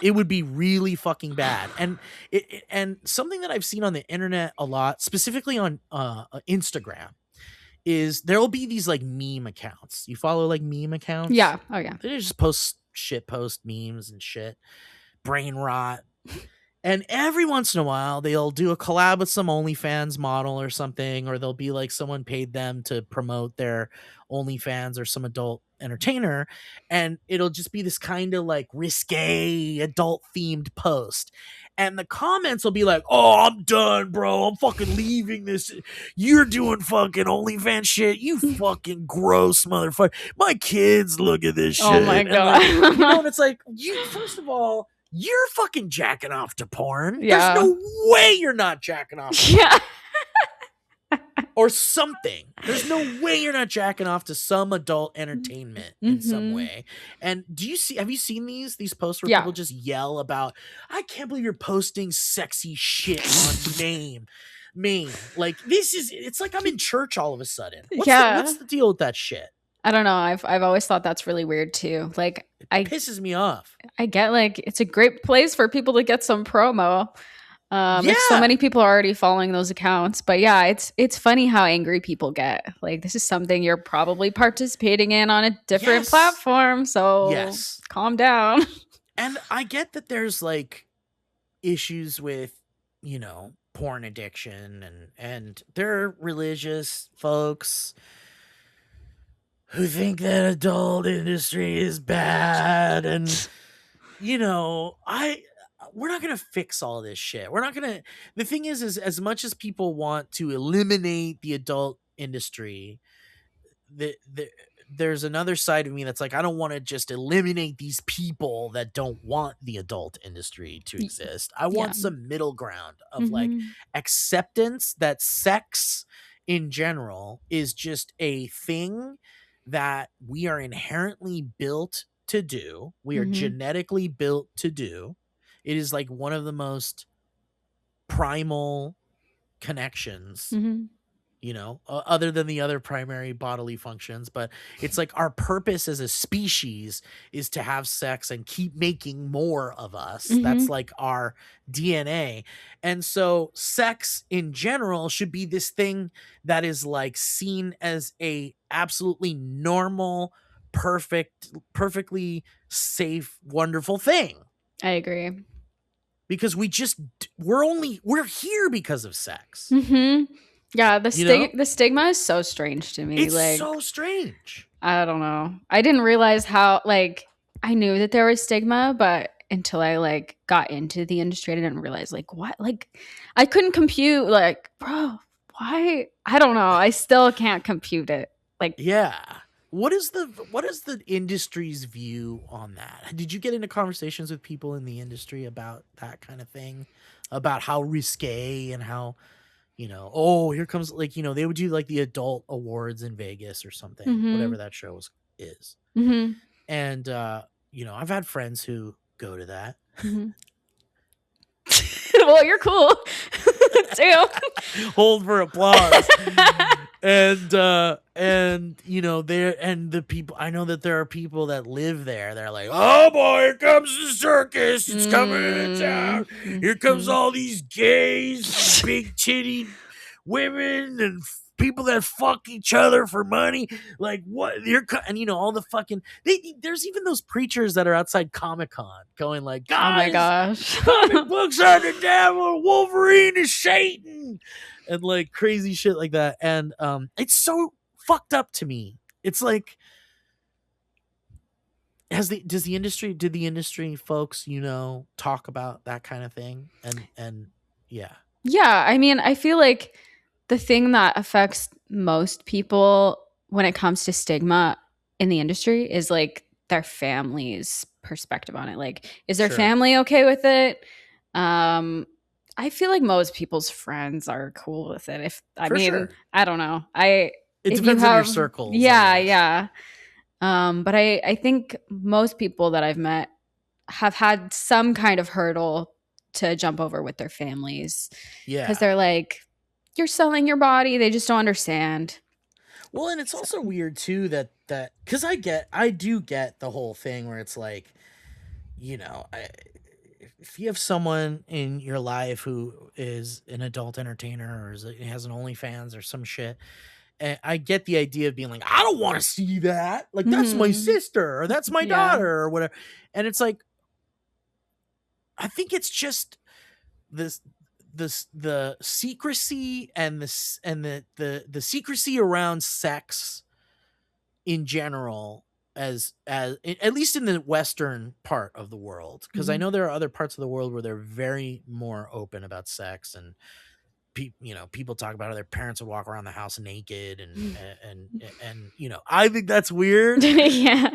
It would be really fucking bad. And and something that I've seen on the internet a lot, specifically on Instagram, is there'll be these like meme accounts. You follow like meme accounts? Yeah. Oh yeah. They just post memes and shit. Brain rot. And every once in a while, they'll do a collab with some OnlyFans model or something, or they'll be like someone paid them to promote their OnlyFans or some adult entertainer. And it'll just be this kind of like risque adult themed post. And the comments will be like, "Oh, I'm done, bro. I'm fucking leaving this. You're doing fucking OnlyFans shit. You fucking gross motherfucker. My kids look at this shit." Oh my And God. like, you know, and it's like, first of all, you're fucking jacking off to porn. Yeah. There's no way you're not jacking off to Yeah. or something. There's no way you're not jacking off to some adult entertainment in some way. And have you seen these posts where people just yell about, "I can't believe you're posting sexy shit on Maine." Like, it's like I'm in church all of a sudden. What's the deal with that shit? I don't know. I've always thought that's really weird too. Like, It pisses me off. I get, like, it's a great place for people to get some promo. If so many people are already following those accounts. But yeah, it's funny how angry people get. Like, this is something you're probably participating in on a different platform. So calm down. And I get that there's like issues with, you know, porn addiction and they're religious folks. who think that adult industry is bad, and you know, we're not gonna fix all this shit. We're not gonna. The thing is as much as people want to eliminate the adult industry, there's another side of me that's like, I don't want to just eliminate these people that don't want the adult industry to exist. I want some middle ground of like acceptance that sex in general is just a thing that we are inherently built to do. We are genetically built to do. It is like one of the most primal connections, you know, other than the other primary bodily functions. But it's like our purpose as a species is to have sex and keep making more of us. That's like our DNA. And so sex in general should be this thing that is like seen as a absolutely normal, perfectly safe, wonderful thing. I agree. Because we're here because of sex. Yeah, the stigma is so strange to me. It's like, so strange. I don't know. I didn't realize how, like, I knew that there was stigma, but until I like got into the industry, I didn't realize like what, like, I couldn't compute, like, bro, why? I don't know. I still can't compute it. Like, yeah. What is the industry's view on that? Did you get into conversations with people in the industry about that kind of thing? About how risque and how, you know, oh, here comes, like, you know, they would do like the adult awards in Vegas or something, whatever that show is. And, you know, I've had friends who go to that. Well, you're cool. Damn. Hold for applause. And you know, the people, I know that there are people that live there. They're like, oh boy, here comes the circus. It's coming into town. Here comes all these gays, big titty women, and people that fuck each other for money. Like, what? And you know, all the fucking there's even those preachers that are outside Comic-Con going like, guys, oh my gosh, comic books are the devil, Wolverine is Satan, and like crazy shit like that. And it's so fucked up to me. It's like, did the industry folks, you know, talk about that kind of thing? And yeah. I mean, I feel like the thing that affects most people when it comes to stigma in the industry is like their family's perspective on it. Like, is their family okay with it? I feel like most people's friends are cool with it. I don't know. It depends on your circles. Yeah. But I think most people that I've met have had some kind of hurdle to jump over with their families. Yeah. Because they're like, you're selling your body. They just don't understand. Well, and it's also weird too that because I do get the whole thing where it's like, you know, if you have someone in your life who is an adult entertainer or has an OnlyFans or some shit, and I get the idea of being like, I don't want to see that. Like, that's my sister or that's my daughter or whatever. And it's like, I think it's just the secrecy and the secrecy around sex in general, as at least in the Western part of the world, because I know there are other parts of the world where they're very more open about sex, and you know, people talk about how their parents would walk around the house naked, and you know, I think that's weird.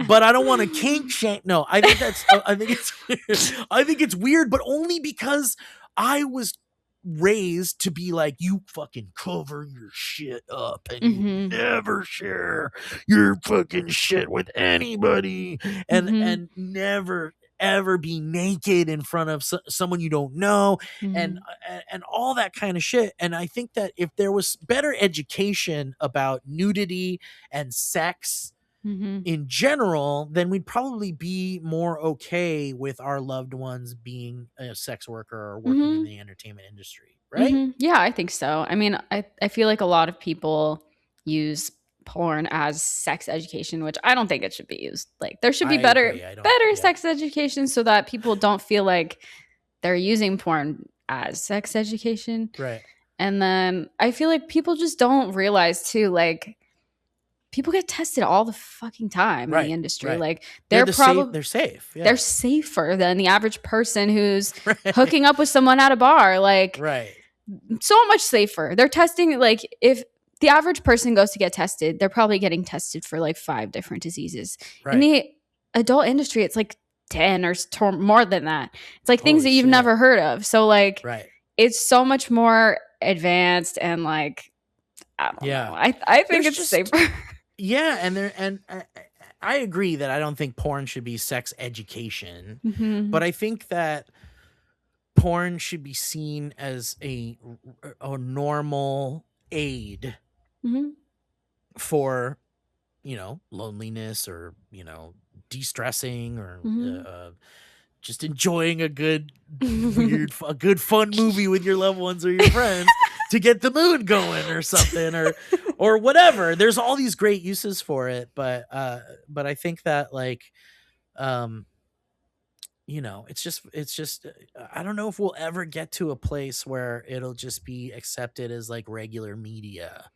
But I don't want to kink shame. No, I think it's weird. I think it's weird, but only because I was raised to be like, you fucking cover your shit up and you never share your fucking shit with anybody, and never ever be naked in front of someone you don't know, and all that kind of shit. And I think that if there was better education about nudity and sex in general, then we'd probably be more okay with our loved ones being a sex worker or working in the entertainment industry, right? Yeah, I think so. I mean, I feel like a lot of people use porn as sex education, which I don't think it should be used. Like, there should be better sex education so that people don't feel like they're using porn as sex education. Right. And then I feel like people just don't realize too, like, people get tested all the fucking time in Right, the industry. right. Like They're they're probably they're safe. Yeah. they're safer than the average person who's Right. hooking up with someone at a bar. Like Right. so much safer. They're testing, like if the average person goes to get tested, they're probably getting tested for like 5 different diseases. Right. In the adult industry, it's like 10 or more than that. It's like things Holy that you've shit. never heard of. So like Right. it's so much more advanced and like I don't Yeah. know. I think There's it's just- safer. Yeah, and I agree that I don't think porn should be sex education, Mhm. but I think that porn should be seen as a normal aid Mhm. for, you know, loneliness or, you know, de-stressing or Mhm. just enjoying a good a good fun movie with your loved ones or your friends to get the mood going or something or whatever. There's all these great uses for it, but I think that like you know, it's just I don't know if we'll ever get to a place where it'll just be accepted as like regular media,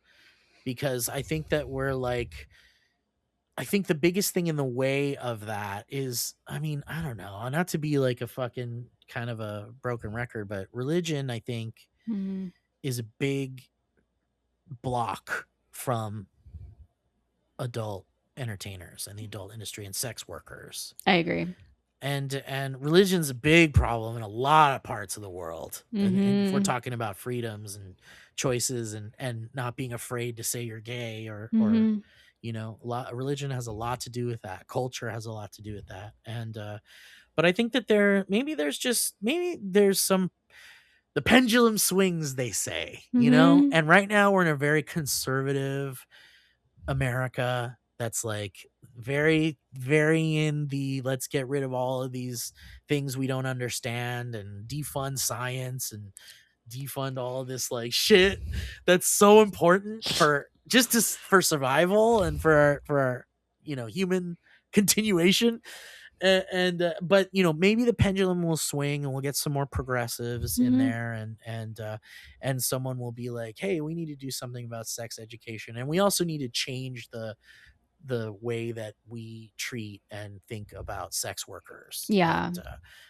because I think that we're like, I think the biggest thing in the way of that is, I mean, I don't know, not to be like a fucking kind of a broken record, but religion, I think, Mhm. is a big block from adult entertainers and the adult industry and sex workers. I agree. And religion's a big problem in a lot of parts of the world. And if we're Mhm. talking about freedoms and choices and not being afraid to say you're gay or Mhm. you know, religion has a lot to do with that. Culture has a lot to do with that. And but I think that maybe there's some, the pendulum swings, they say, you know. Mhm. And right now we're in a very conservative America that's like very in the let's get rid of all of these things we don't understand and defund science and defund all of this like shit that's so important for for survival and for our, you know, human continuation. But you know, maybe the pendulum will swing and we'll get some more progressives in Mhm. there, and someone will be like, hey, we need to do something about sex education, and we also need to change the way that we treat and think about sex workers. Yeah. And,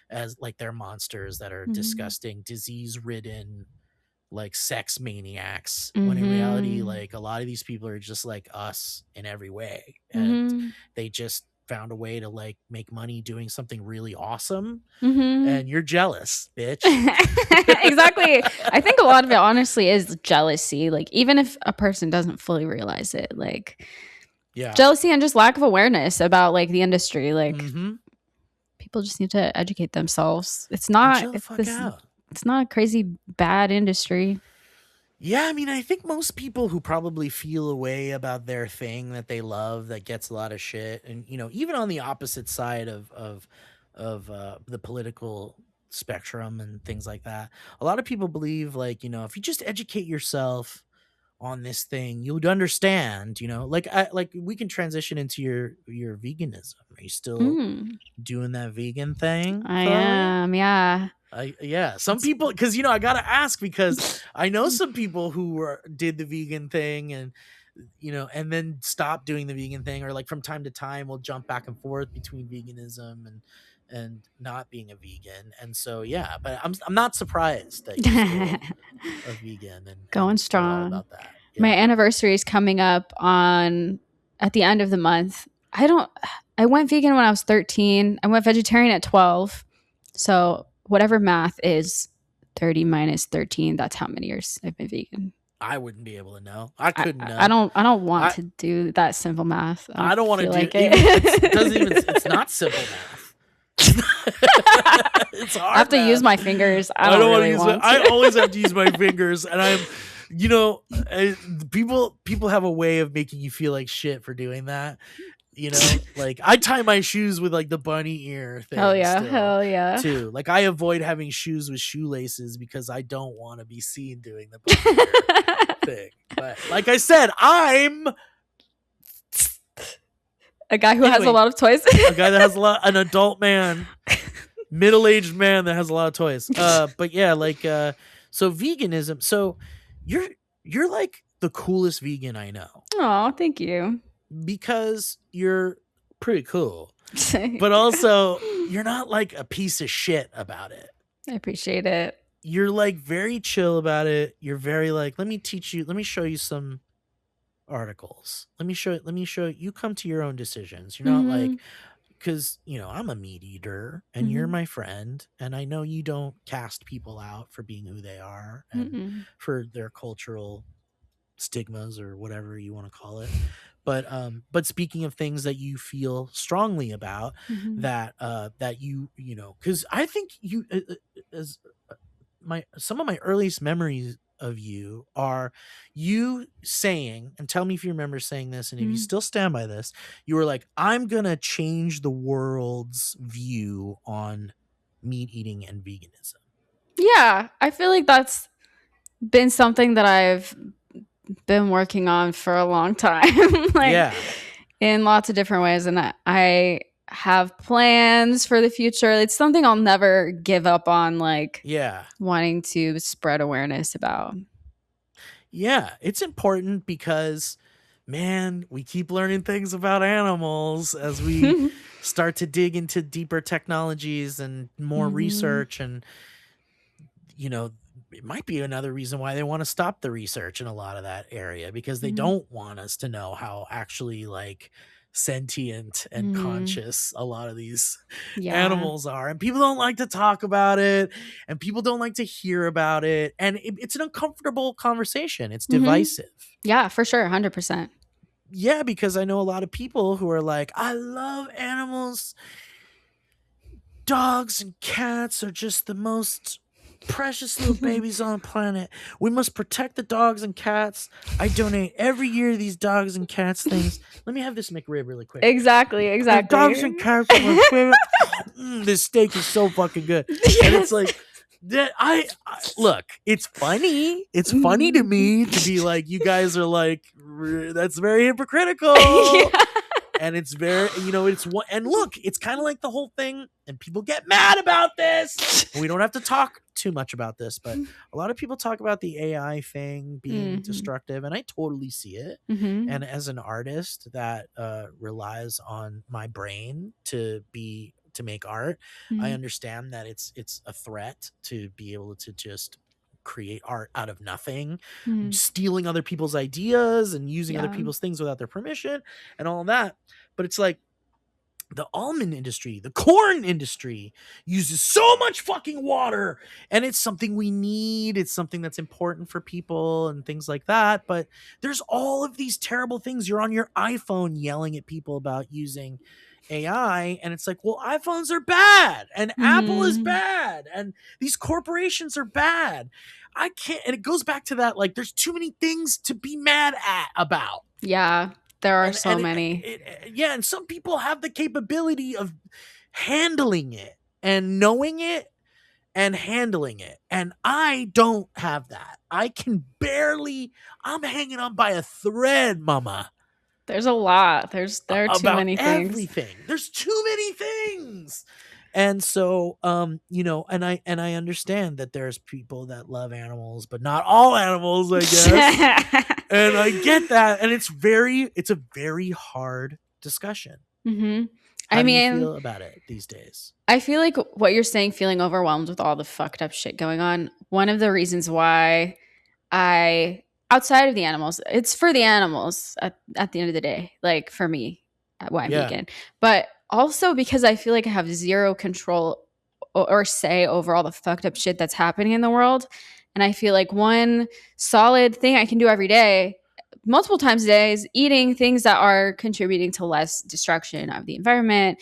as like they're monsters that are Mhm. disgusting, disease ridden, like sex maniacs, when in reality, Mhm. like a lot of these people are just like us in every way, and Mhm. they just found a way to like make money doing something really awesome, Mhm. and you're jealous, bitch. Exactly. I think a lot of it honestly is jealousy. Like even if a person doesn't fully realize it, like Yeah. jealousy and just lack of awareness about like the industry. Like Mm-hmm. people just need to educate themselves. It's And not chill the it's fuck this out. it's not a crazy bad industry. Yeah, I mean, I think most people who probably feel a way about their thing that they love, that gets a lot of shit, and you know, even on the opposite side of the political spectrum and things like that, a lot of people believe, like, you know, if you just educate yourself on this thing, you would understand. You know, like we can transition into your veganism. Are you still Mm, doing that vegan thing, I Chloe? am, yeah. Yeah, some people, because you know, I gotta ask, because I know some people who did the vegan thing, and you know, and then stopped doing the vegan thing, or like from time to time will jump back and forth between veganism and not being a vegan. And so yeah, but I'm not surprised that you're still a vegan and Going all strong. about that. My Yeah. anniversary is coming up at the end of the month. I went vegan when I was 13. I went vegetarian at 12. So whatever math is 30 minus 13, that's how many years I've been vegan. I wouldn't be able to know. I couldn't know. I don't want to do that simple math. I don't want to feel do like it. It doesn't even. It's not simple math. It's hard. I have to use math. my fingers. I don't don't want really to use want my, to. I always have to use my fingers, and I'm, you know, people have a way of making you feel like shit for doing that. You know, like I tie my shoes with like the bunny ear thing. Hell yeah. still, Hell yeah. Too. Like I avoid having shoes with shoelaces because I don't want to be seen doing the bunny ear thing. But like I said, I'm A guy who has a Anyway. lot of toys. a guy that has an adult man, middle-aged man that has a lot of toys. But yeah, like so veganism. So you're like the coolest vegan I know. Oh, thank you. because you're pretty cool, but also you're not like a piece of shit about it. I appreciate it. You're like very chill about it. You're very like, let me show you some articles. Let me show you come to your own decisions. You're not like, because I'm a meat eater and you're my friend, and I know you don't cast people out for being who they are and for their cultural stigmas or whatever you want to call it. But speaking of things that you feel strongly about, that because I think you as some of my earliest memories of you are you saying, and tell me if you remember saying this, and if you still stand by this, you were like, I'm gonna change the world's view on meat eating and veganism. Yeah, I feel like that's been something that I've been working on for a long time. In lots of different ways, and I have plans for the future. It's something I'll never give up on, like wanting to spread awareness about. Yeah, it's important because, man, we keep learning things about animals as we start to dig into deeper technologies and more research. And, it might be another reason why they want to stop the research in a lot of that area, because they don't want us to know how actually like sentient and conscious a lot of these animals are, and people don't like to talk about it, and people don't like to hear about it, and it's an uncomfortable conversation. It's divisive. Yeah, for sure. 100%. Yeah, because I know a lot of people who are like, I love animals, dogs and cats are just the most precious little babies on the planet. We must protect the dogs and cats. I donate every year to these dogs and cats things. Let me have this McRib really quick. Exactly. Dogs and cats are my favorite. This steak is so fucking good. And it's like, that I look, it's funny. It's funny to me to be like, you guys are like, that's very hypocritical. And it's very, it's one, and look, it's kind of like the whole thing, and people get mad about this. We don't have to talk too much about this, but a lot of people talk about the AI thing being destructive, and I totally see it. And as an artist that relies on my brain to make art, I understand that it's a threat to be able to just create art out of nothing, stealing other people's ideas and using other people's things without their permission and all of that. But it's like the almond industry, the corn industry uses so much fucking water, and it's something we need. It's something that's important for people and things like that. But there's all of these terrible things. You're on your iPhone yelling at people about using AI, and it's like, well, iPhones are bad and Apple is bad and these corporations are bad. I can't, and it goes back to that, like, there's too many things to be mad at about. Yeah, there are so many. And some people have the capability of handling it and knowing it and handling it, and I don't have that. I can barely, I'm hanging on by a thread, mama. There's a lot. There are too many things. Everything. There's too many things. And so, and I understand that there's people that love animals, but not all animals, I guess. And I get that. And it's a very hard discussion. How do you feel about it these days? I feel like what you're saying, feeling overwhelmed with all the fucked up shit going on, one of the reasons why outside of the animals, it's for the animals at the end of the day, like for me, why I'm vegan, but also because I feel like I have zero control or say over all the fucked up shit that's happening in the world. And I feel like one solid thing I can do every day, multiple times a day, is eating things that are contributing to less destruction of the environment,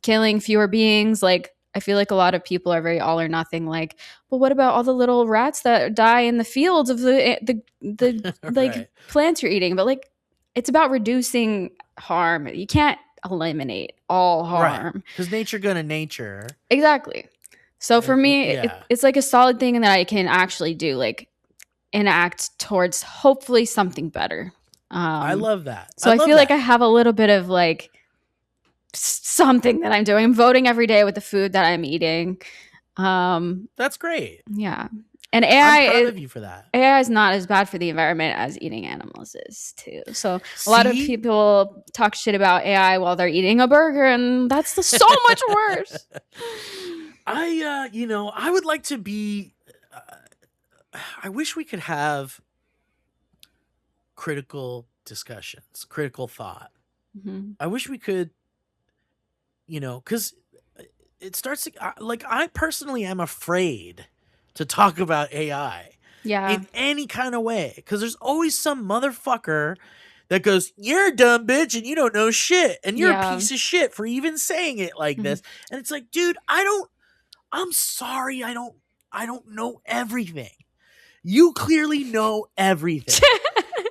killing fewer beings. Like, I feel like a lot of people are very all or nothing. Like, but what about all the little rats that die in the fields of the like plants you're eating? But like, it's about reducing harm. You can't eliminate all harm because nature gonna nature. Exactly. So for me, it's like a solid thing that I can actually do, like enact towards hopefully something better. I love that. So I feel like I have a little bit of like something that I'm doing. I'm voting every day with the food that I'm eating. That's great. Yeah. And I'm proud of you for that. AI is not as bad for the environment as eating animals is too. So a lot of people talk shit about AI while they're eating a burger, and that's so much worse. I would like to be. I wish we could have critical discussions, critical thought. Mm-hmm. I wish we could, because it starts like I personally am afraid to talk about AI in any kind of way, because there's always some motherfucker that goes, "You're a dumb bitch and you don't know shit, and you're a piece of shit for even saying it like this." And it's like, dude, I'm sorry, I don't know everything. You clearly know everything.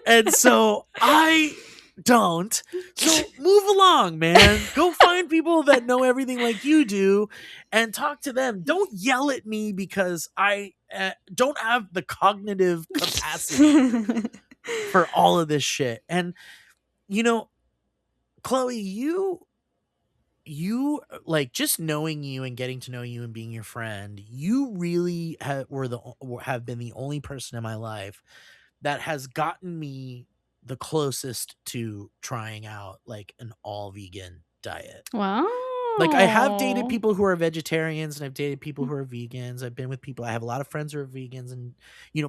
And so I don't. So move along, man. Go find people that know everything like you do and talk to them. Don't yell at me because I don't have the cognitive capacity for all of this shit. And, Chloe, you like, just knowing you and getting to know you and being your friend, you really have been the only person in my life that has gotten me the closest to trying out like an all vegan diet. Wow. Like, I have dated people who are vegetarians, and I've dated people who are vegans. I've been with people. I have a lot of friends who are vegans, and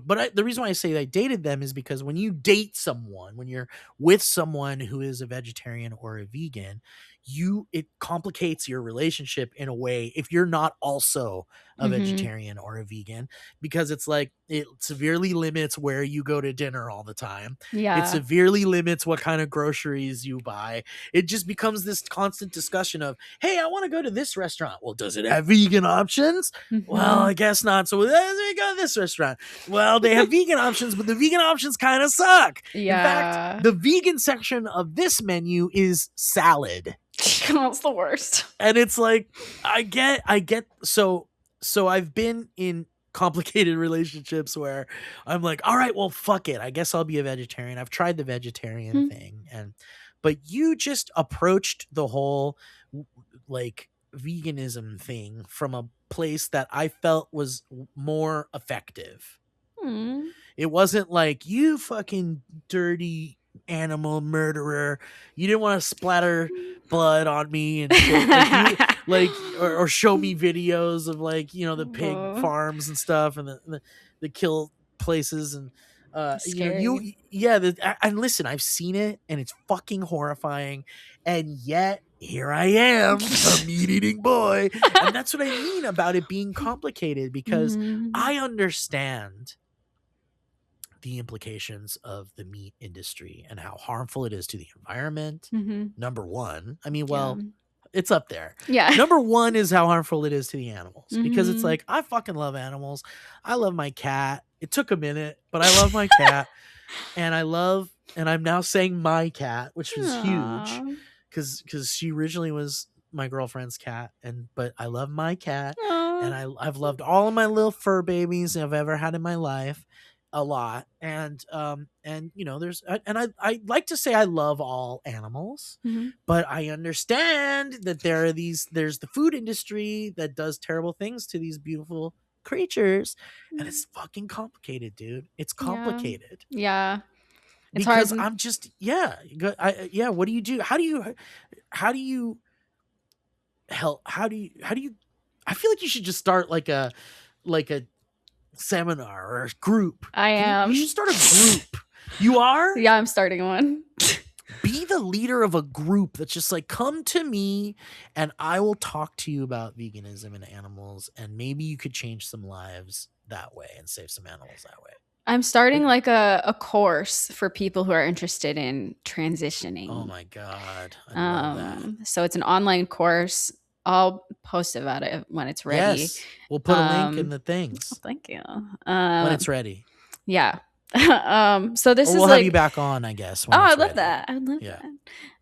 but the reason why I say I dated them is because when you date someone, when you're with someone who is a vegetarian or a vegan, it complicates your relationship in a way if you're not also a vegetarian or a vegan, because it's like it severely limits where you go to dinner all the time. It severely limits what kind of groceries you buy. It just becomes this constant discussion of, hey, I want to go to this restaurant. Well, does it have vegan options? Well, I guess not. So we go to this restaurant. Well, they have vegan options, but the vegan options kind of suck. In fact, the vegan section of this menu is salad. That's the worst. And it's like, I get so I've been in complicated relationships where I'm like, all right, well, fuck it, I guess I'll be a vegetarian. I've tried the vegetarian thing, but you just approached the whole like veganism thing from a place that I felt was more effective. It wasn't like, you fucking dirty animal murderer, you didn't want to splatter blood on me and shit. Or show me videos of like, the pig farms and stuff, and the kill places, and and listen, I've seen it and it's fucking horrifying, and yet here I am, a meat-eating boy. And that's what I mean about it being complicated, because I understand the implications of the meat industry and how harmful it is to the environment. Number one, I mean, it's up there. Number one is how harmful it is to the animals, because it's like, I fucking love animals. I love my cat. It took a minute, but I love my cat. And I'm now saying my cat, which was huge, because she originally was my girlfriend's cat, but I love my cat. And I've loved all of my little fur babies I've ever had in my life a lot. And I like to say I love all animals, but I understand that there's the food industry that does terrible things to these beautiful creatures, and it's fucking complicated, dude. It's complicated. It's because hard. I'm just what do you do? How do you help? How do you I feel like you should just start like a seminar or a group. You should start a group. You are? Yeah, I'm starting one. Be the leader of a group that's just like, come to me and I will talk to you about veganism and animals, and maybe you could change some lives that way and save some animals that way. I'm starting like a course for people who are interested in transitioning. Oh my God. I love that. So it's an online course. I'll post about it when it's ready. Yes. We'll put a link in the things. Oh, thank you. When it's ready. Yeah. So this we'll have you back on, I guess. I love that. I love that.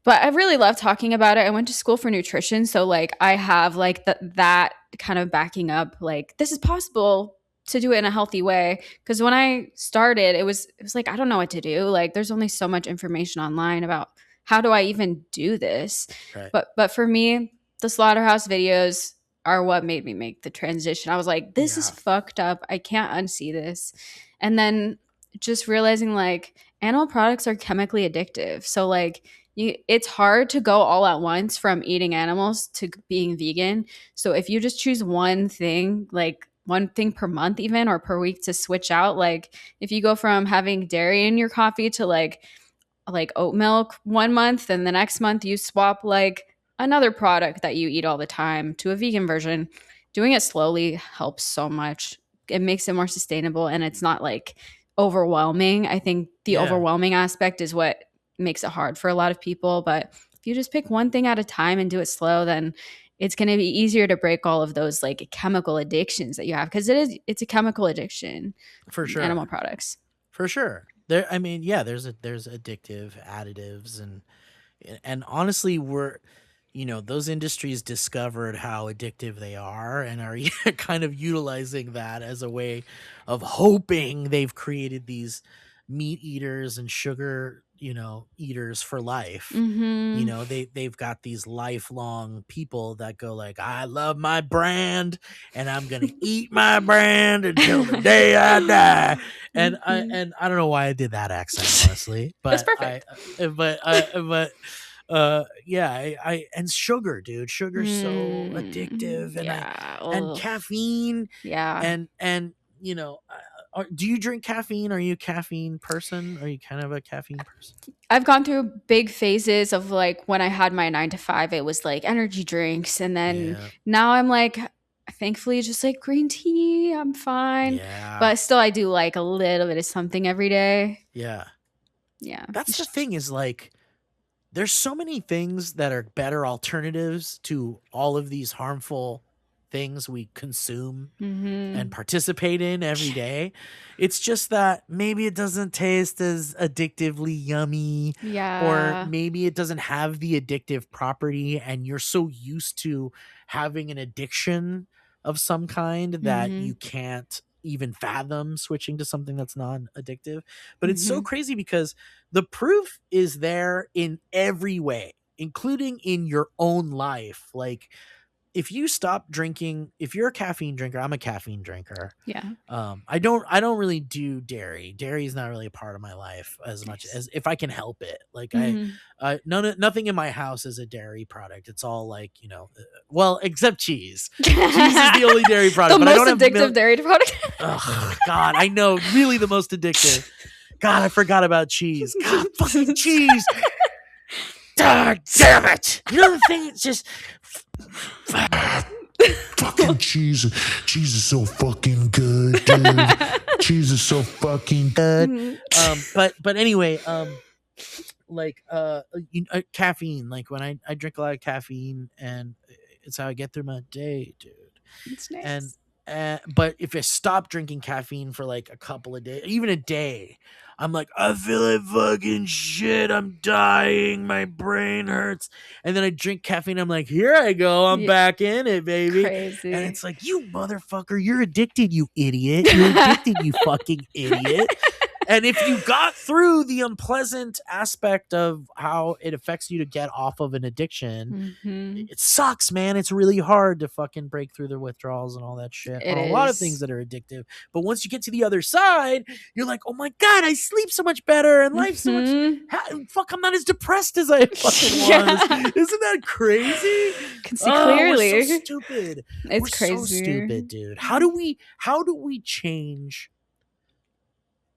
But I really love talking about it. I went to school for nutrition, so like I have like that kind of backing up. Like, this is possible to do it in a healthy way. Because when I started, it was like, I don't know what to do. Like, there's only so much information online about how do I even do this. Right. But for me, the slaughterhouse videos are what made me make the transition. I was like, this is fucked up. I can't unsee this. And then just realizing like animal products are chemically addictive. So like it's hard to go all at once from eating animals to being vegan. So if you just choose one thing, like one thing per month even or per week to switch out, like if you go from having dairy in your coffee to like oat milk one month and the next month you swap like another product that you eat all the time to a vegan version, doing it slowly helps so much. It makes it more sustainable and it's not like overwhelming. I think the overwhelming aspect is what makes it hard for a lot of people, but if you just pick one thing at a time and do it slow, then it's going to be easier to break all of those like chemical addictions that you have, because it's a chemical addiction for sure. Animal products. For sure. There, I mean, yeah, there's addictive additives and honestly, those industries discovered how addictive they are and are kind of utilizing that as a way of hoping they've created these meat eaters and sugar, eaters for life. They've got these lifelong people that go like, I love my brand and I'm going to eat my brand until the day I die. And I don't know why I did that accent, honestly, but that's perfect. And sugar, dude, sugar's so addictive and caffeine. Yeah. And do you drink caffeine? Are you a caffeine person? Are you kind of a caffeine person? I've gone through big phases of like when I had my 9 to 5, it was like energy drinks. And then now I'm like, thankfully just like green tea. I'm fine. Yeah. But still I do like a little bit of something every day. Yeah. Yeah. That's the thing is like, there's so many things that are better alternatives to all of these harmful things we consume and participate in every day. It's just that maybe it doesn't taste as addictively yummy, or maybe it doesn't have the addictive property and you're so used to having an addiction of some kind that you can't even fathom switching to something that's non-addictive. But it's so crazy because the proof is there in every way, including in your own life. Like, if you stop drinking, if you're a caffeine drinker, I'm a caffeine drinker. Yeah. I don't really do dairy. Dairy is not really a part of my life as much as if I can help it. Like nothing in my house is a dairy product. It's all like, well, except cheese. Cheese is the only dairy product. The but most I don't addictive have dairy product. Oh God, I know, really the most addictive. God, I forgot about cheese. God, fucking cheese. God damn it. The thing, it's just fucking cheese. Cheese is so fucking good, dude. Cheese is so fucking good. But anyway, caffeine. Like when I drink a lot of caffeine, and it's how I get through my day, dude. It's nice. But if I stop drinking caffeine for like a couple of days, even a day, I'm like, I feel like fucking shit. I'm dying. My brain hurts. And then I drink caffeine. I'm like, here I go. I'm back in it, baby. Crazy. And it's like, you motherfucker, you're addicted, you idiot. You're addicted, you fucking idiot. And if you got through the unpleasant aspect of how it affects you to get off of an addiction, it sucks, man. It's really hard to fucking break through the withdrawals and all that shit. A lot of things that are addictive. But once you get to the other side, you're like, oh my God, I sleep so much better and life's so much. Fuck, I'm not as depressed as I fucking was. Isn't that crazy? Can see clearly. We're so stupid. It's crazy. So stupid, dude. How do we change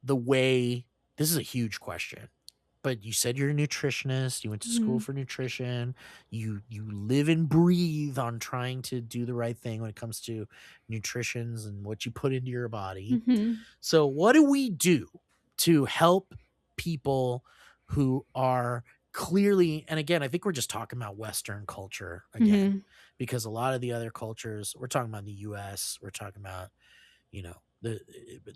the way? This is a huge question, but you said you're a nutritionist, you went to school for nutrition, you live and breathe on trying to do the right thing when it comes to nutritions and what you put into your body. So what do we do to help people who are clearly, and again, I think we're just talking about Western culture again, because a lot of the other cultures, we're talking about the US, we're talking about,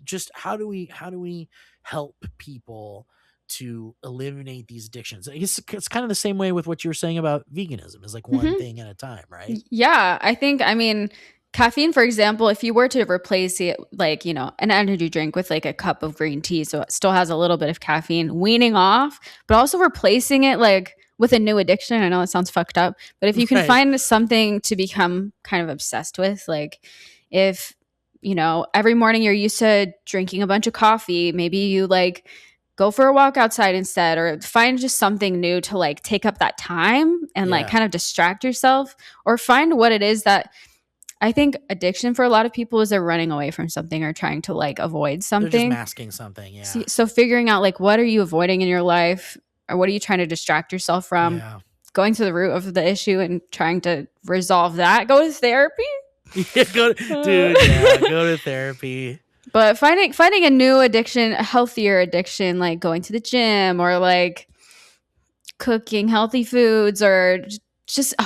just how do we help people to eliminate these addictions? I guess it's kind of the same way with what you were saying about veganism, is like one thing at a time, right? Yeah, I mean, caffeine, for example, if you were to replace it, like, an energy drink with like a cup of green tea, so it still has a little bit of caffeine, weaning off, but also replacing it like with a new addiction, I know it sounds fucked up, but if you can Right. find something to become kind of obsessed with, like if, you know, every morning you're used to drinking a bunch of coffee, maybe you like go for a walk outside instead, or find just something new to like take up that time and like Yeah. kind of distract yourself, or find what it is that I think addiction for a lot of people is they're running away from something or trying to like avoid They're just something. masking something. Yeah. So figuring out like what are you avoiding in your life, or what are you trying to distract yourself from? Yeah. Going to the root of the issue and trying to resolve that. Go to therapy. Yeah, go to therapy. But finding a new addiction, a healthier addiction, like going to the gym or like cooking healthy foods, or just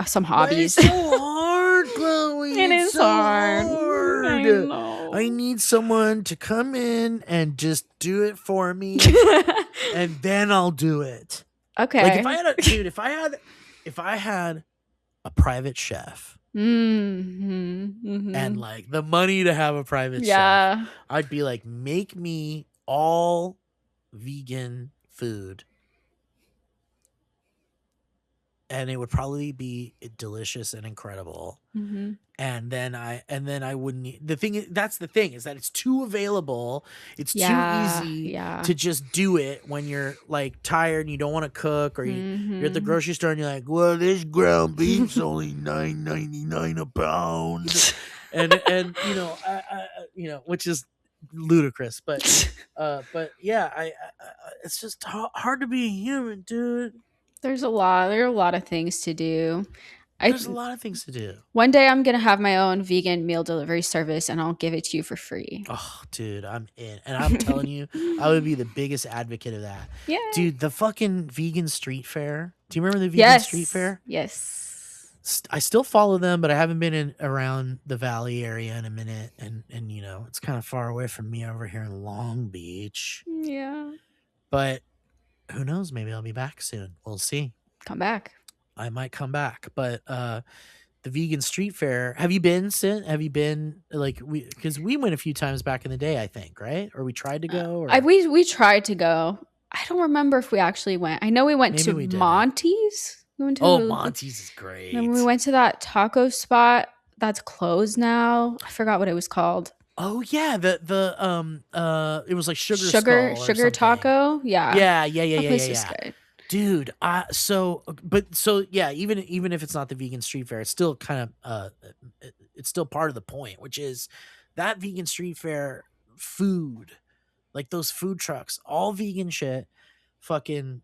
some hobbies. But it's so hard, Chloe. It It's is so hard. hard. I know. I need someone to come in and just do it for me, and then I'll do it. Okay. Like if I had a private chef and like the money to have a private chef, I'd be like, make me all vegan food. And it would probably be delicious and incredible. And then I wouldn't. That's the thing is that it's too available. It's too easy to just do it when you're like tired and you don't want to cook, or you're at the grocery store and you're like, well, this ground beef's only $9.99 a pound, and you know, which is ludicrous, but yeah, I it's just hard to be a human, dude. There are a lot of things to do. There's a lot of things to do. One day I'm gonna have my own vegan meal delivery service, and I'll give it to you for free. Oh, dude, I'm in, and I'm telling you, I would be the biggest advocate of that. Yeah, dude, the fucking vegan street fair. Do you remember the vegan street fair? Yes. I still follow them, but I haven't been around the Valley area in a minute, and you know, it's kind of far away from me over here in Long Beach. Yeah, but who knows? Maybe I'll be back soon. We'll see. Come back. I might come back, but the vegan street fair. Have you been like because we went a few times back in the day, I think, right? Or we tried to go. Or? We tried to go. I don't remember if we actually went. I know we went to Monty's. Monty's is great. And we went to that taco spot that's closed now. I forgot what it was called. Oh yeah, it was like sugar taco. Yeah. Good. Dude, even if it's not the vegan street fair, it's still kind of it's still part of the point, which is that vegan street fair food, like those food trucks, all vegan shit, fucking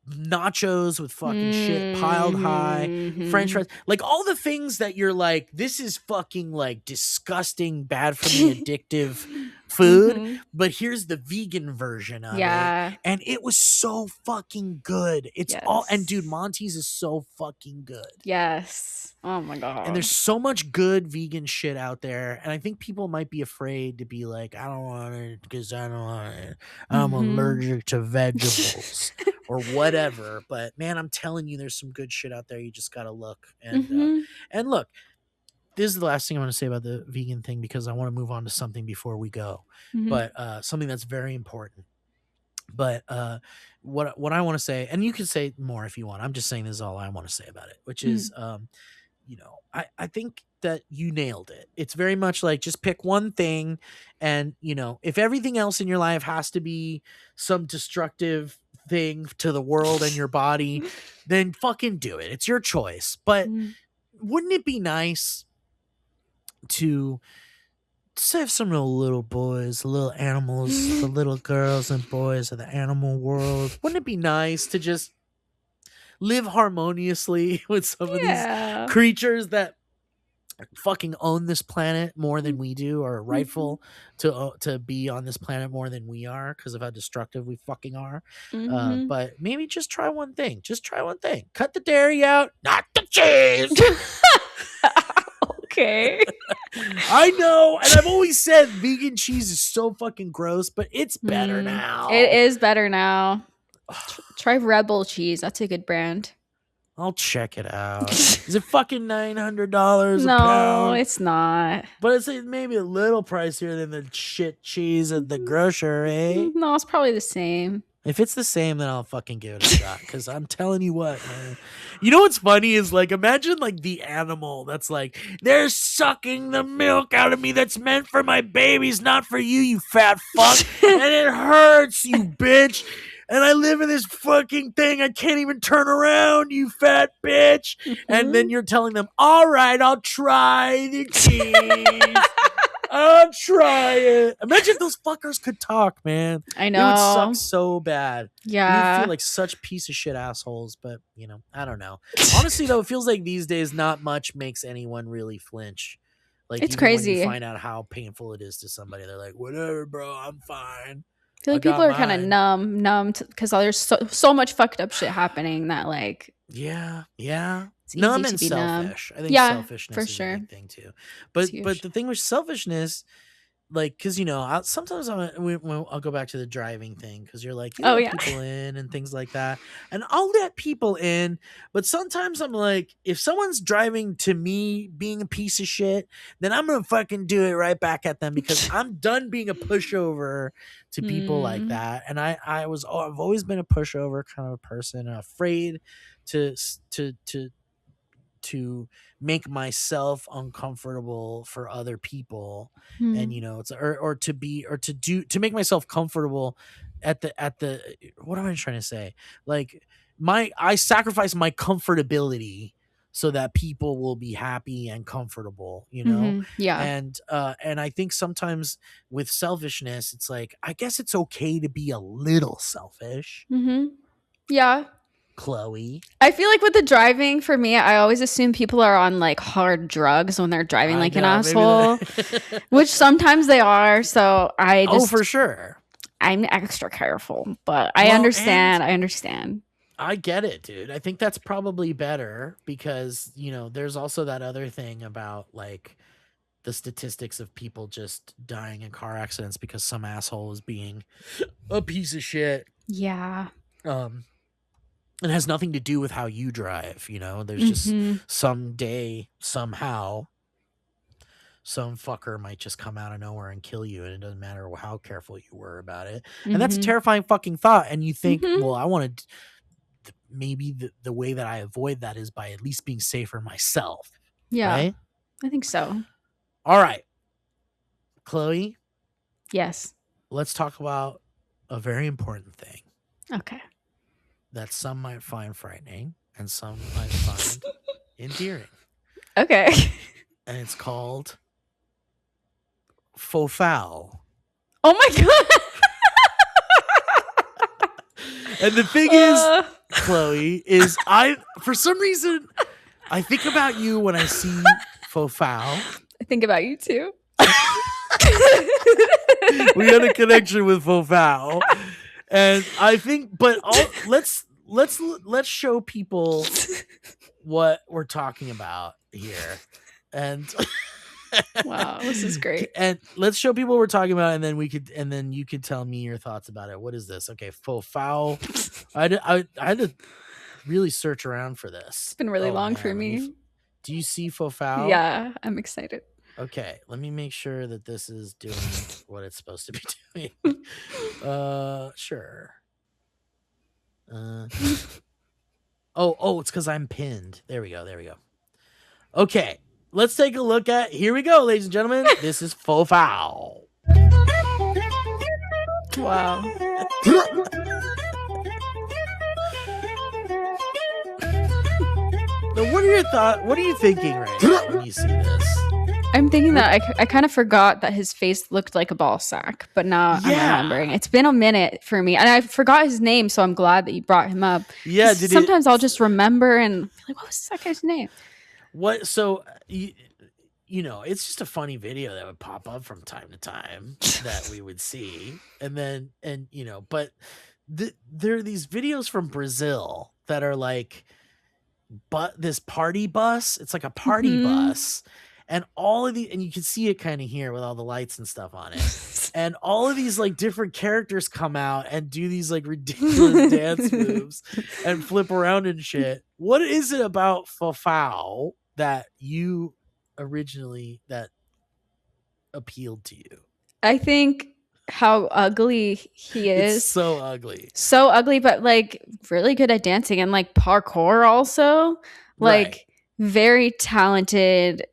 nachos with fucking shit piled high, French fries, like all the things that you're like, this is fucking like disgusting, bad for me, addictive food, but here's the vegan version of it, and it was so fucking good. It's all, and dude, Monty's is so fucking good. Yes. Oh my god. And there's so much good vegan shit out there, and I think people might be afraid to be like, I don't want it because I don't want it. I'm allergic to vegetables or whatever. But man, I'm telling you, there's some good shit out there. You just gotta look. And and look, this is the last thing I want to say about the vegan thing, because I want to move on to something before we go. But something that's very important. But what I want to say, and you can say more if you want. I'm just saying this is all I want to say about it, which is you know, I think that you nailed it. It's very much like, just pick one thing, and you know, if everything else in your life has to be some destructive thing to the world and your body, then fucking do it. It's your choice. But wouldn't it be nice to have some little boys, little animals, the little girls and boys of the animal world? Wouldn't it be nice to just live harmoniously with some of these creatures that fucking own this planet more than we do, or are rightful to be on this planet more than we are, because of how destructive we fucking are. But maybe just try one thing. Cut the dairy out, not the cheese. Okay. I know, and I've always said vegan cheese is so fucking gross, but it's better now. It is better now. Try Rebel cheese. That's a good brand. I'll check it out. Is it fucking $900 a pound? No, it's not. But it's maybe a little pricier than the shit cheese at the grocery. No, it's probably the same. If it's the same, then I'll fucking give it a shot. Because I'm telling you what, man. You know what's funny is like, imagine like the animal that's like, they're sucking the milk out of me that's meant for my babies, not for you, you fat fuck. And it hurts, you bitch. And I live in this fucking thing. I can't even turn around, you fat bitch. And then you're telling them, all right, I'll try the cheese. I'll try it. Imagine if those fuckers could talk, man. I It would suck know. so bad. Yeah. We feel like such piece of shit assholes, but you know, I don't know. Honestly, though, it feels like these days not much makes anyone really flinch. Like It's even when crazy. you find out how painful it is to somebody, they're like, "Whatever, bro, I'm fine." I feel like people are kind of numb because there's so much fucked up shit happening that like yeah, it's numb easy and to be numb. selfish. I think Yeah, selfishness for is sure. a big thing too. But huge. the thing with selfishness, like, because you know, sometimes I'll go back to the driving thing because you're like, you Oh, let yeah. people in and things like that, and I'll let people in, but sometimes I'm like, if someone's driving to me being a piece of shit, then I'm gonna fucking do it right back at them because I'm done being a pushover to people like that, and I've always been a pushover kind of a person, afraid to make myself uncomfortable for other people. And you know, it's to make myself comfortable at the what am I trying to say, like I sacrifice my comfortability so that people will be happy and comfortable, you know. Yeah. And I think sometimes with selfishness, it's like, I guess it's okay to be a little selfish. Yeah. Chloe, I feel like with the driving, for me, I always assume people are on like hard drugs when they're driving like an asshole, which sometimes they are. So for sure, I'm extra careful, but I understand. I get it, dude. I think that's probably better because, you know, there's also that other thing about like the statistics of people just dying in car accidents because some asshole is being a piece of shit. Yeah. It has nothing to do with how you drive, you know. There's just someday, somehow, some fucker might just come out of nowhere and kill you, and it doesn't matter how careful you were about it. And that's a terrifying fucking thought. And you think, well, I want to, maybe the way that I avoid that is by at least being safer myself. Yeah, right? I think so. All right, Chloe. Yes. Let's talk about a very important thing. Okay. That some might find frightening and some might find endearing. Okay. And it's called Fofão. Oh my god. And the thing is, Chloe, is for some reason, I think about you when I see Fofão. I think about you too. We had a connection with Fofão. And I think, but let's show people what we're talking about here. And wow, this is great. And let's show people what we're talking about, and then you could tell me your thoughts about it. What is this? Okay, Fofão. I had to really search around for this. It's been really long for me. Do you see Fofão? Yeah, I'm excited. Okay, let me make sure that this is doing what it's supposed to be doing. Sure. Oh, it's because I'm pinned. There we go. Okay, let's take a look at. Here we go, ladies and gentlemen. This is Fofão. Wow. Now, what are your thoughts? What are you thinking right now when you see this? I'm thinking that I kind of forgot that his face looked like a ball sack, but now I'm remembering. It's been a minute for me, and I forgot his name, so I'm glad that you brought him up. Yeah, sometimes I'll just remember and be like, what was that guy's name? What? So you know, it's just a funny video that would pop up from time to time that we would see, and you know, but there are these videos from Brazil that are like, but this party bus. It's like a party bus. And all of and you can see it kind of here with all the lights and stuff on it. And all of these like different characters come out and do these like ridiculous dance moves and flip around and shit. What is it about Fofão that you originally that appealed to you? I think how ugly he is. It's so ugly. So ugly, but like really good at dancing and like parkour also. Like Right. very talented.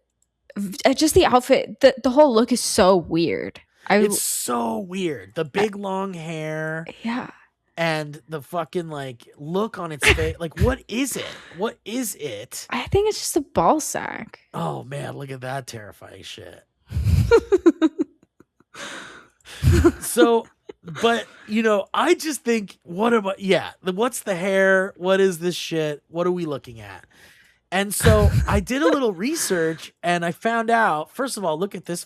Just the outfit, the whole look is so weird. It's so weird. The big long hair Yeah. and the fucking like look on its face. Like, what is it? What is it? I think it's just a ball sack. Oh man, look at that terrifying shit. So, but you know, I just think, what's the hair? What is this shit? What are we looking at? And so I did a little research and I found out, first of all, look at this.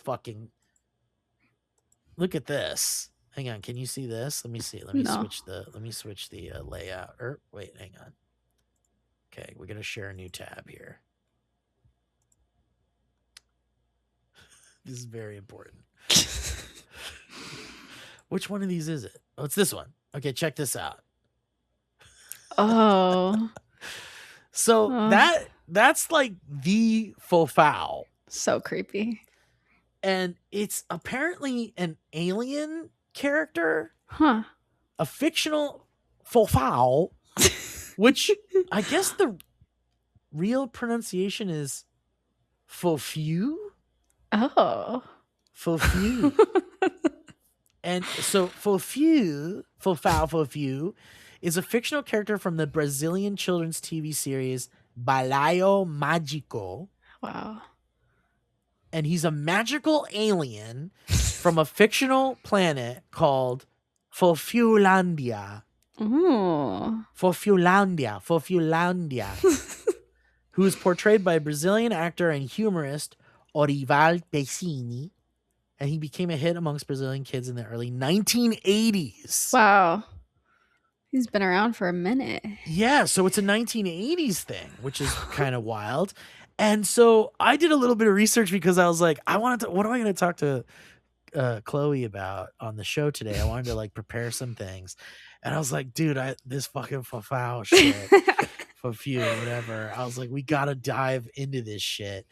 Hang on, can you see this? Let me see. Let me No. switch the layout. Or wait, hang on. Okay, we're gonna share a new tab here. This is very important. Which one of these is it? Oh, it's this one. Okay, check this out. Oh. So Oh. that's like the Fofão. So creepy. And it's apparently an alien character, Huh. a fictional Fofão, which I guess the real pronunciation is Fofiu. Oh. Fofiu. And so Fofão is a fictional character from the Brazilian children's TV series Balaio Mágico. Wow. And he's a magical alien from a fictional planet called Fofiulandia. Ooh. Fofiulandia. Who is portrayed by Brazilian actor and humorist Orival Pecini. And he became a hit amongst Brazilian kids in the early 1980s. Wow. He's been around for a minute. Yeah, so it's a 1980s thing, which is kind of wild. And so I did a little bit of research because I was like, what am I going to talk to Chloe about on the show today? I wanted to like prepare some things. And I was like, dude, this fucking Fofão shit, Fofiu, whatever. I was like, we got to dive into this shit.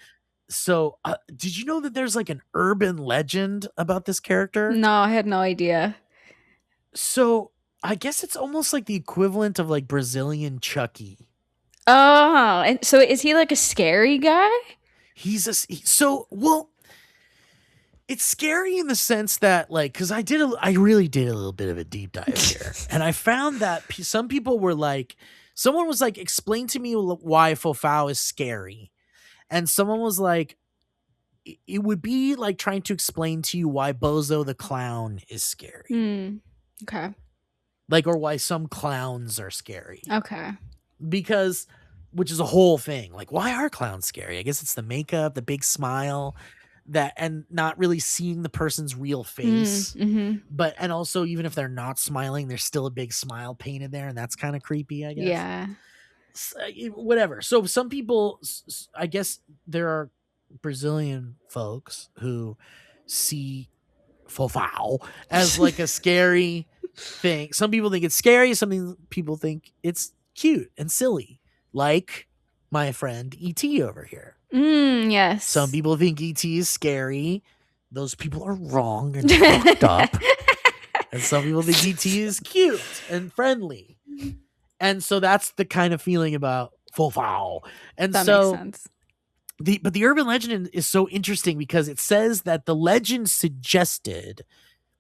So did you know that there's like an urban legend about this character? No, I had no idea. So I guess it's almost like the equivalent of like Brazilian Chucky. Oh, and so is he like a scary guy? It's scary in the sense that like, cause I really did a little bit of a deep dive here. And I found that some people were like, someone was like, explain to me why Fofão is scary. And someone was like, it would be like trying to explain to you why Bozo the Clown is scary. Okay. Like, or why some clowns are scary. Okay. Because, which is a whole thing. Like, why are clowns scary? I guess it's the makeup, the big smile, and not really seeing the person's real face. But, and also, even if they're not smiling, there's still a big smile painted there. And that's kind of creepy, I guess. Yeah. Whatever. So some people, I guess there are Brazilian folks who see Fofão as like a scary thing. Some people think it's scary. Some people think it's cute and silly, like my friend E.T. over here. Yes. Some people think E.T. is scary. Those people are wrong and fucked up. And some people think E.T. is cute and friendly. And so that's the kind of feeling about Fofão. And that so makes sense. But the urban legend is so interesting because it says that the legend suggested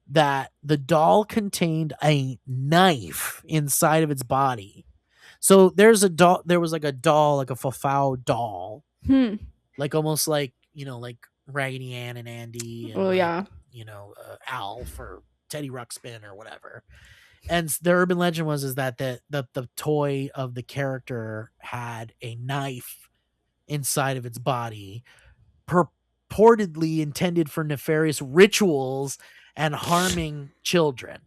that the doll contained a knife inside of its body. So there was like a doll, like a Fofão doll, like almost like, you know, like Raggedy Ann and Andy, and yeah, you know, Alf or Teddy Ruxpin or whatever. And the urban legend is that the toy of the character had a knife inside of its body, purportedly intended for nefarious rituals and harming children.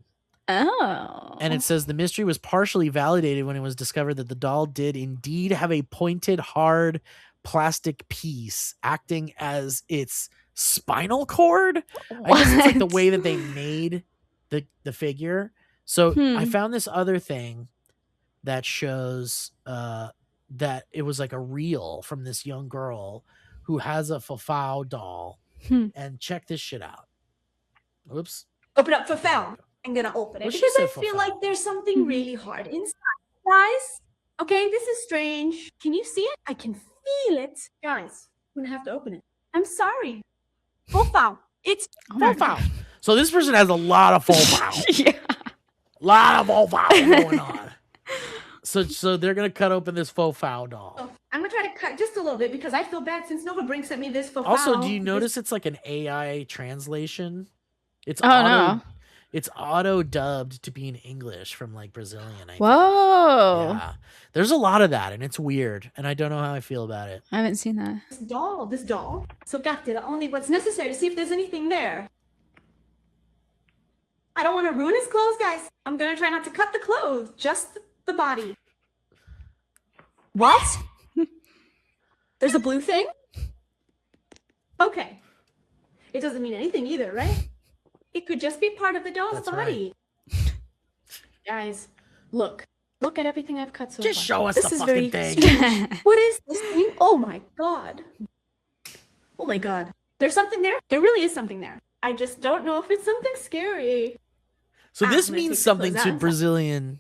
Oh. And it says the mystery was partially validated when it was discovered that the doll did indeed have a pointed, hard plastic piece acting as its spinal cord. I guess it's like the way that they made the figure. So I found this other thing that shows that it was like a reel from this young girl who has a Fofão doll. And check this shit out. Oops. Open up for found. I'm gonna open it Well, she because I said feel Fofão. like there's something really hard inside, guys. Okay, this is strange. Can you see it? I can feel it, guys. I'm gonna have to open it. I'm sorry. Fofão. It's Oh my Fofão. God. So this person has a lot of Fofão. Yeah. Lot of Fofão going on. So they're gonna cut open this Fofão doll. Oh, I'm gonna try to cut just a little bit because I feel bad since Nova Brink sent me this Fofão. Also, do you notice it's like an AI translation? It's Oh, no. It's auto dubbed to be in English from like Brazilian. I think. Whoa. Yeah. There's a lot of that, and it's weird, and I don't know how I feel about it. I haven't seen that. This doll. So Gatti, only what's necessary to see if there's anything there. I don't want to ruin his clothes, guys. I'm gonna try not to cut the clothes, just the body. What? There's a blue thing? Okay. It doesn't mean anything either, right? It could just be part of the doll's That's body. Guys, look. Look at everything I've cut so Just far. show us This the is fucking very thing. strange. What is this thing? Oh my god. Oh my god. There's something there? There really is something there. I just don't know if it's something scary. So I'm this gonna take means the something clothes to out. Brazilian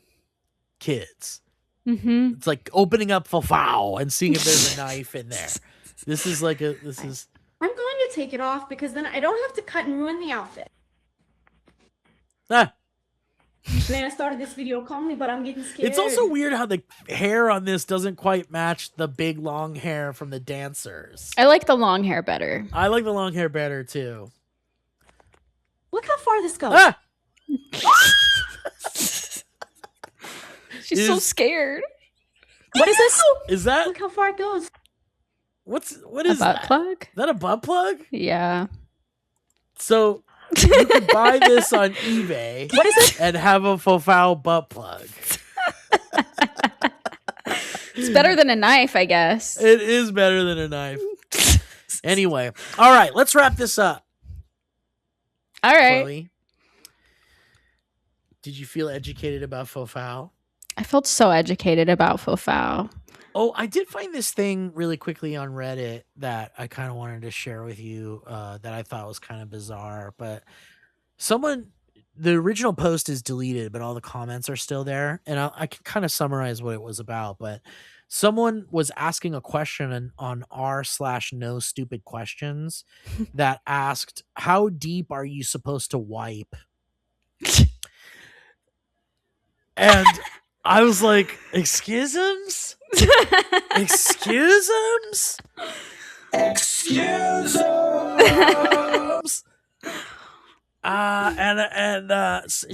kids. Mm-hmm. It's like opening up Fofão and seeing if there's a knife in there. This is I'm going to take it off because then I don't have to cut and ruin the outfit. ah. Man, I started this video calmly, but I'm getting scared. It's also weird how the hair on this doesn't quite match the big long hair from the dancers. I like the long hair better. I like the long hair better too. Look how far this goes. Ah! She's so Is- scared. What is this? Is that Look how far it goes. what A is butt that? plug? Is that a butt plug? Yeah. So you could buy this on eBay What is it? and have a Fofão butt plug. It's better than a knife, I guess. It is better than a knife. Anyway, all right, let's wrap this up. All right. Chloe, did you feel educated about Fofão? I felt so educated about Fofão. Oh, I did find this thing really quickly on Reddit that I kind of wanted to share with you that I thought was kind of bizarre. But the original post is deleted, but all the comments are still there. And I can kind of summarize what it was about. But someone was asking a question on r/no stupid questions that asked, how deep are you supposed to wipe? And I was like, excuse-ums? Excuse-ums? Excuse-ums?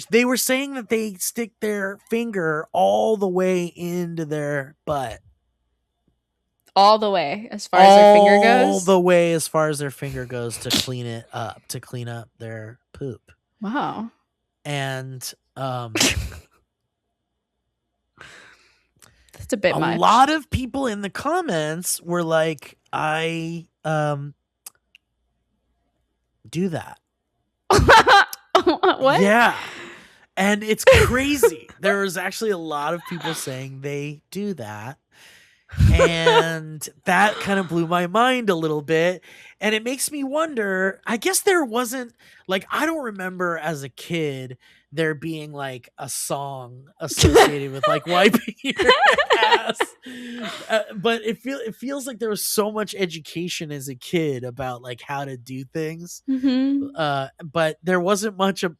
They were saying that they stick their finger all the way into their butt. All the way as far as their finger All goes. the way as far as their finger goes to clean it up, to clean up their poop. Wow. And That's a bit much. a lot of people in the comments were like, I do that. What? Yeah. And it's crazy. There was actually a lot of people saying they do that. And that kind of blew my mind a little bit. And it makes me wonder, I guess there wasn't, like, I don't remember as a kid there being like a song associated with like wiping your ass. But it feels like there was so much education as a kid about like how to do things. Mm-hmm. But there wasn't much of,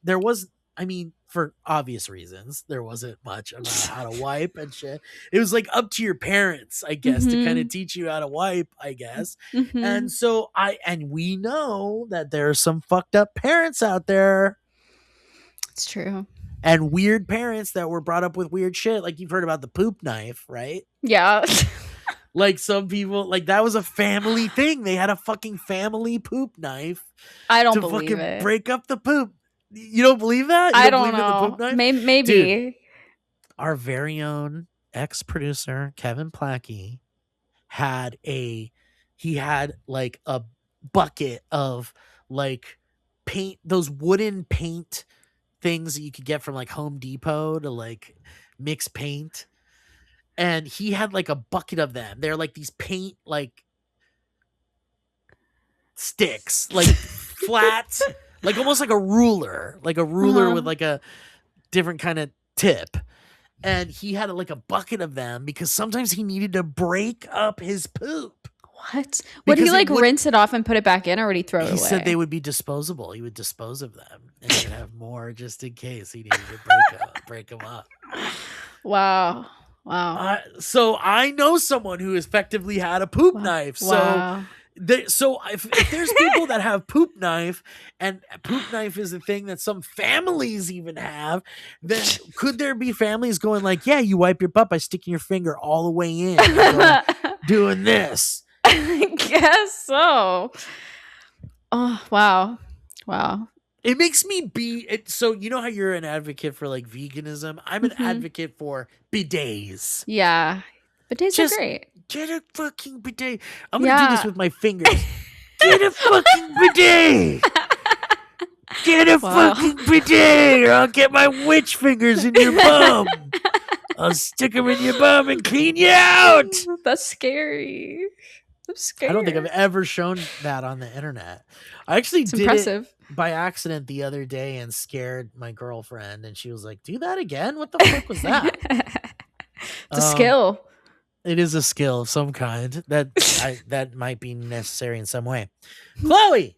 I mean, for obvious reasons, there wasn't much about how to wipe and shit. It was like up to your parents, I guess, to kind of teach you how to wipe, I guess. Mm-hmm. And so we know that there are some fucked up parents out there. It's true. And weird parents that were brought up with weird shit. Like you've heard about the poop knife, right? Yeah. Like some people, like that was a family thing. They had a fucking family poop knife I don't to believe fucking it. break up the poop. You don't believe that? You I don't believe in the know. poop knife? Maybe. Dude. Our very own ex-producer, Kevin Plackey, had like a bucket of like paint, those wooden paint things that you could get from like Home Depot to like mix paint. And he had like a bucket of them. They're like these paint like sticks, like flat, like almost like a ruler with like a different kind of tip. And he had like a bucket of them because sometimes he needed to break up his poop. What? Would he Because like rinse it off and put it back in, or would he throw it away? He said they would be disposable. He would dispose of them and he would have more just in case he needed to break them up. Wow. So I know someone who effectively had a poop knife. Wow. So if there's people that have poop knife, and poop knife is a thing that some families even have, then could there be families going like, yeah, you wipe your butt by sticking your finger all the way in, doing this? I guess so. Oh, wow. It makes me so you know how you're an advocate for like veganism? I'm an advocate for bidets. Yeah. Bidets are great. Get a fucking bidet. I'm gonna do this with my fingers. Get a fucking bidet. Get a fucking bidet, or I'll get my witch fingers in your bum. I'll stick them in your bum and clean you out. That's scary. I'm scared. I don't think I've ever shown that on the internet. I actually did it by accident the other day and scared my girlfriend, and she was like, "Do that again? What the fuck was that?" It's a skill. It is a skill of some kind that might be necessary in some way. Chloe,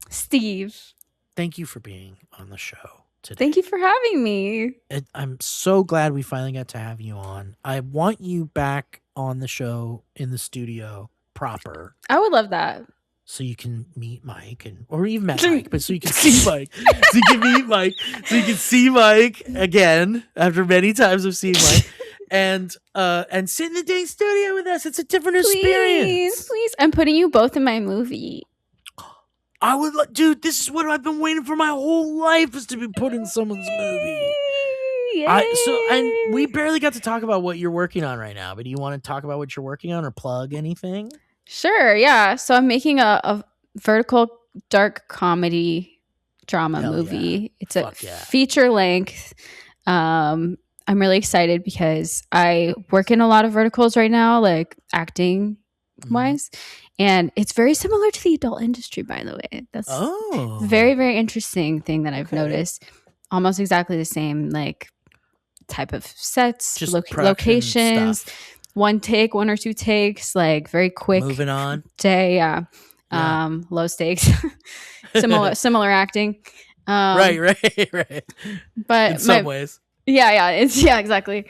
Steve, thank you for being on the show today. Thank you for having me. I'm so glad we finally got to have you on. I want you back on the show in the studio proper. I would love that. So you can meet Mike or even met Mike, but so you can see Mike. So you can meet Mike. So you can see Mike again after many times of seeing Mike. And sit in the dang studio with us. It's a different experience. Please. I'm putting you both in my movie. I would dude, this is what I've been waiting for my whole life, is to be put in someone's movie. And we barely got to talk about what you're working on right now, but do you want to talk about what you're working on or plug anything? Sure, yeah. So I'm making a vertical dark comedy drama movie. Yeah. It's a feature length. I'm really excited because I work in a lot of verticals right now, like acting wise. And it's very similar to the adult industry, by the way. That's very, very interesting thing that I've noticed. Almost exactly the same, like, type of sets, locations, stuff. One or two takes, like very quick. Moving on. Day, yeah. Low stakes. similar acting. Right. But in some ways. Yeah, exactly.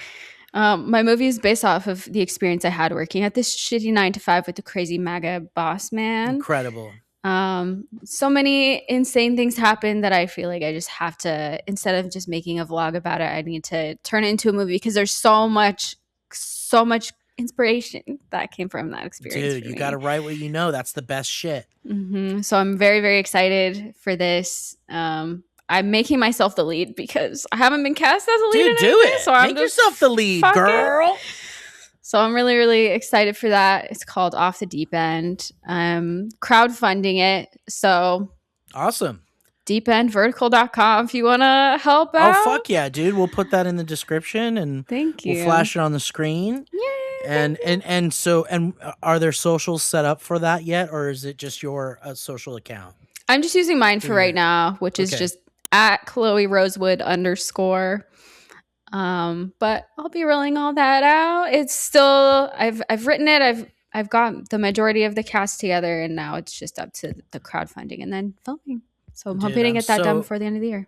My movie is based off of the experience I had working at this shitty 9-to-5 with the crazy MAGA boss man. Incredible. So many insane things happen that I feel like I just have to, instead of just making a vlog about it, I need to turn it into a movie because there's so much inspiration that came from that experience. Dude, you got to write what you know. That's the best shit. So I'm very, very excited for this. I'm making myself the lead because I haven't been cast as a lead. Dude, do it. So make yourself the lead, girl. So I'm really, really excited for that. It's called Off the Deep End. Crowdfunding it. So awesome. deependvertical.com if you want to help out. Oh, fuck yeah, dude. We'll put that in the description and thank you. We'll flash it on the screen. Yay. And are there socials set up for that yet, or is it just your social account? I'm just using mine for right now, which is just at Chloe Rosewood _. But I'll be rolling all that out. It's still I've written it. I've got the majority of the cast together, and now it's just up to the crowdfunding and then filming. So I'm hoping to get that done before the end of the year.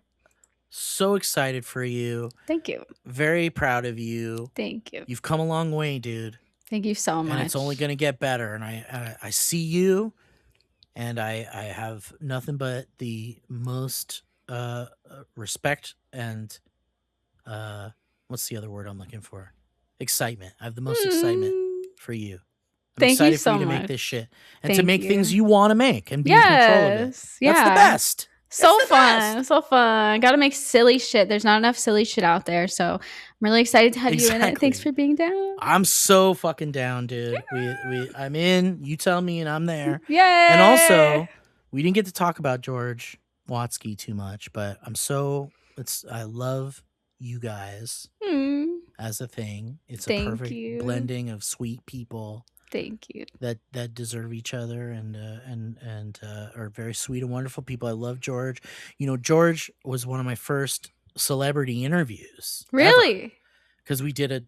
So excited for you. Thank you. Very proud of you. Thank you. You've come a long way, dude. Thank you so much. And it's only going to get better. And I see you, and I have nothing but the most respect and what's the other word I'm looking for? Excitement. I have the most excitement for you. I'm excited for you to make this shit and to make things you want to make and be in control of it. That's the best. So fun. Gotta make silly shit. There's not enough silly shit out there. So I'm really excited to have you in it. Thanks for being down. I'm so fucking down, dude. I'm in. You tell me and I'm there. Yay! And also, we didn't get to talk about George Watsky too much, but I love you guys as a thing. It's a perfect blending of sweet people. Thank you. that deserve each other and are very sweet and wonderful people. I love George. You know, George was one of my first celebrity interviews. Really? Because we did a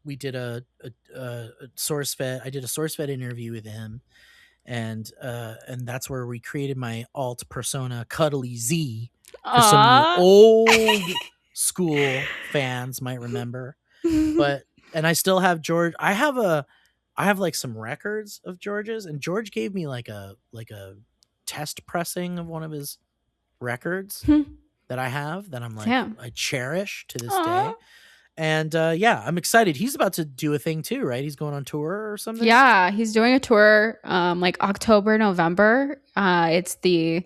SourceFed. I did a SourceFed interview with him, and that's where we created my alt persona, Cuddly Z, for some of Aw. the old school fans might remember. And I still have George. I have like some records of George's, and George gave me like a test pressing of one of his records that I have that I'm like Damn. I cherish to this Aw. day. And yeah, I'm excited. He's about to do a thing too, right? He's going on tour or something. Yeah, he's doing a tour like October, November. It's the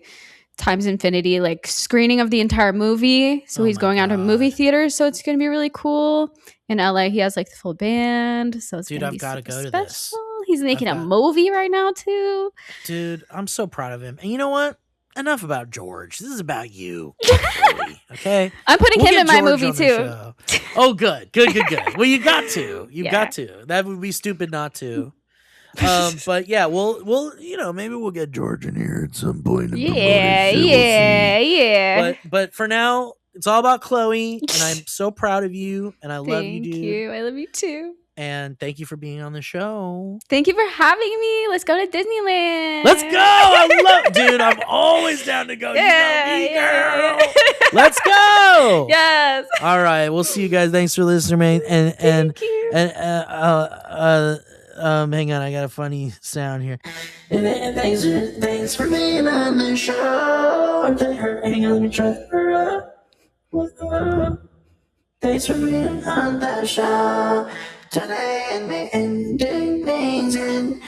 Times Infinity like screening of the entire movie. So Oh he's my going out to movie God. theaters. So it's gonna be really cool. In LA, he has like the full band. So it's Dude, gonna I've be gotta super go to special. this. He's making a got- movie right now too. Dude, I'm so proud of him. And you know what? Enough about George. This is about you, Chloe, okay? I'm putting him get in my George movie on the too. show. Oh, good. Well, you got to. You Yeah. got to. That would be stupid not to. But yeah, we'll maybe we'll get George in here at some point. And Yeah, promote his shit. We'll see. yeah. But for now, it's all about Chloe, and I'm so proud of you, and I love you, Thank dude. you. I love you too. And thank you for being on the show. Thank you for having me. Let's go to Disneyland. Let's go! I love, dude. I'm always down to go. Yeah, you know me, yeah. girl. Let's go! Yes. All right, we'll see you guys. Thanks for listening, man. And Thank you. hang on, I got a funny sound here. Thanks for being on the show. Hang on, let me try. Thanks for being on the show today and ending things and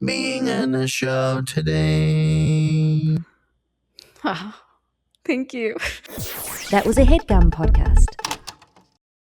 being on the show today. Oh, thank you. That was a HeadGum podcast.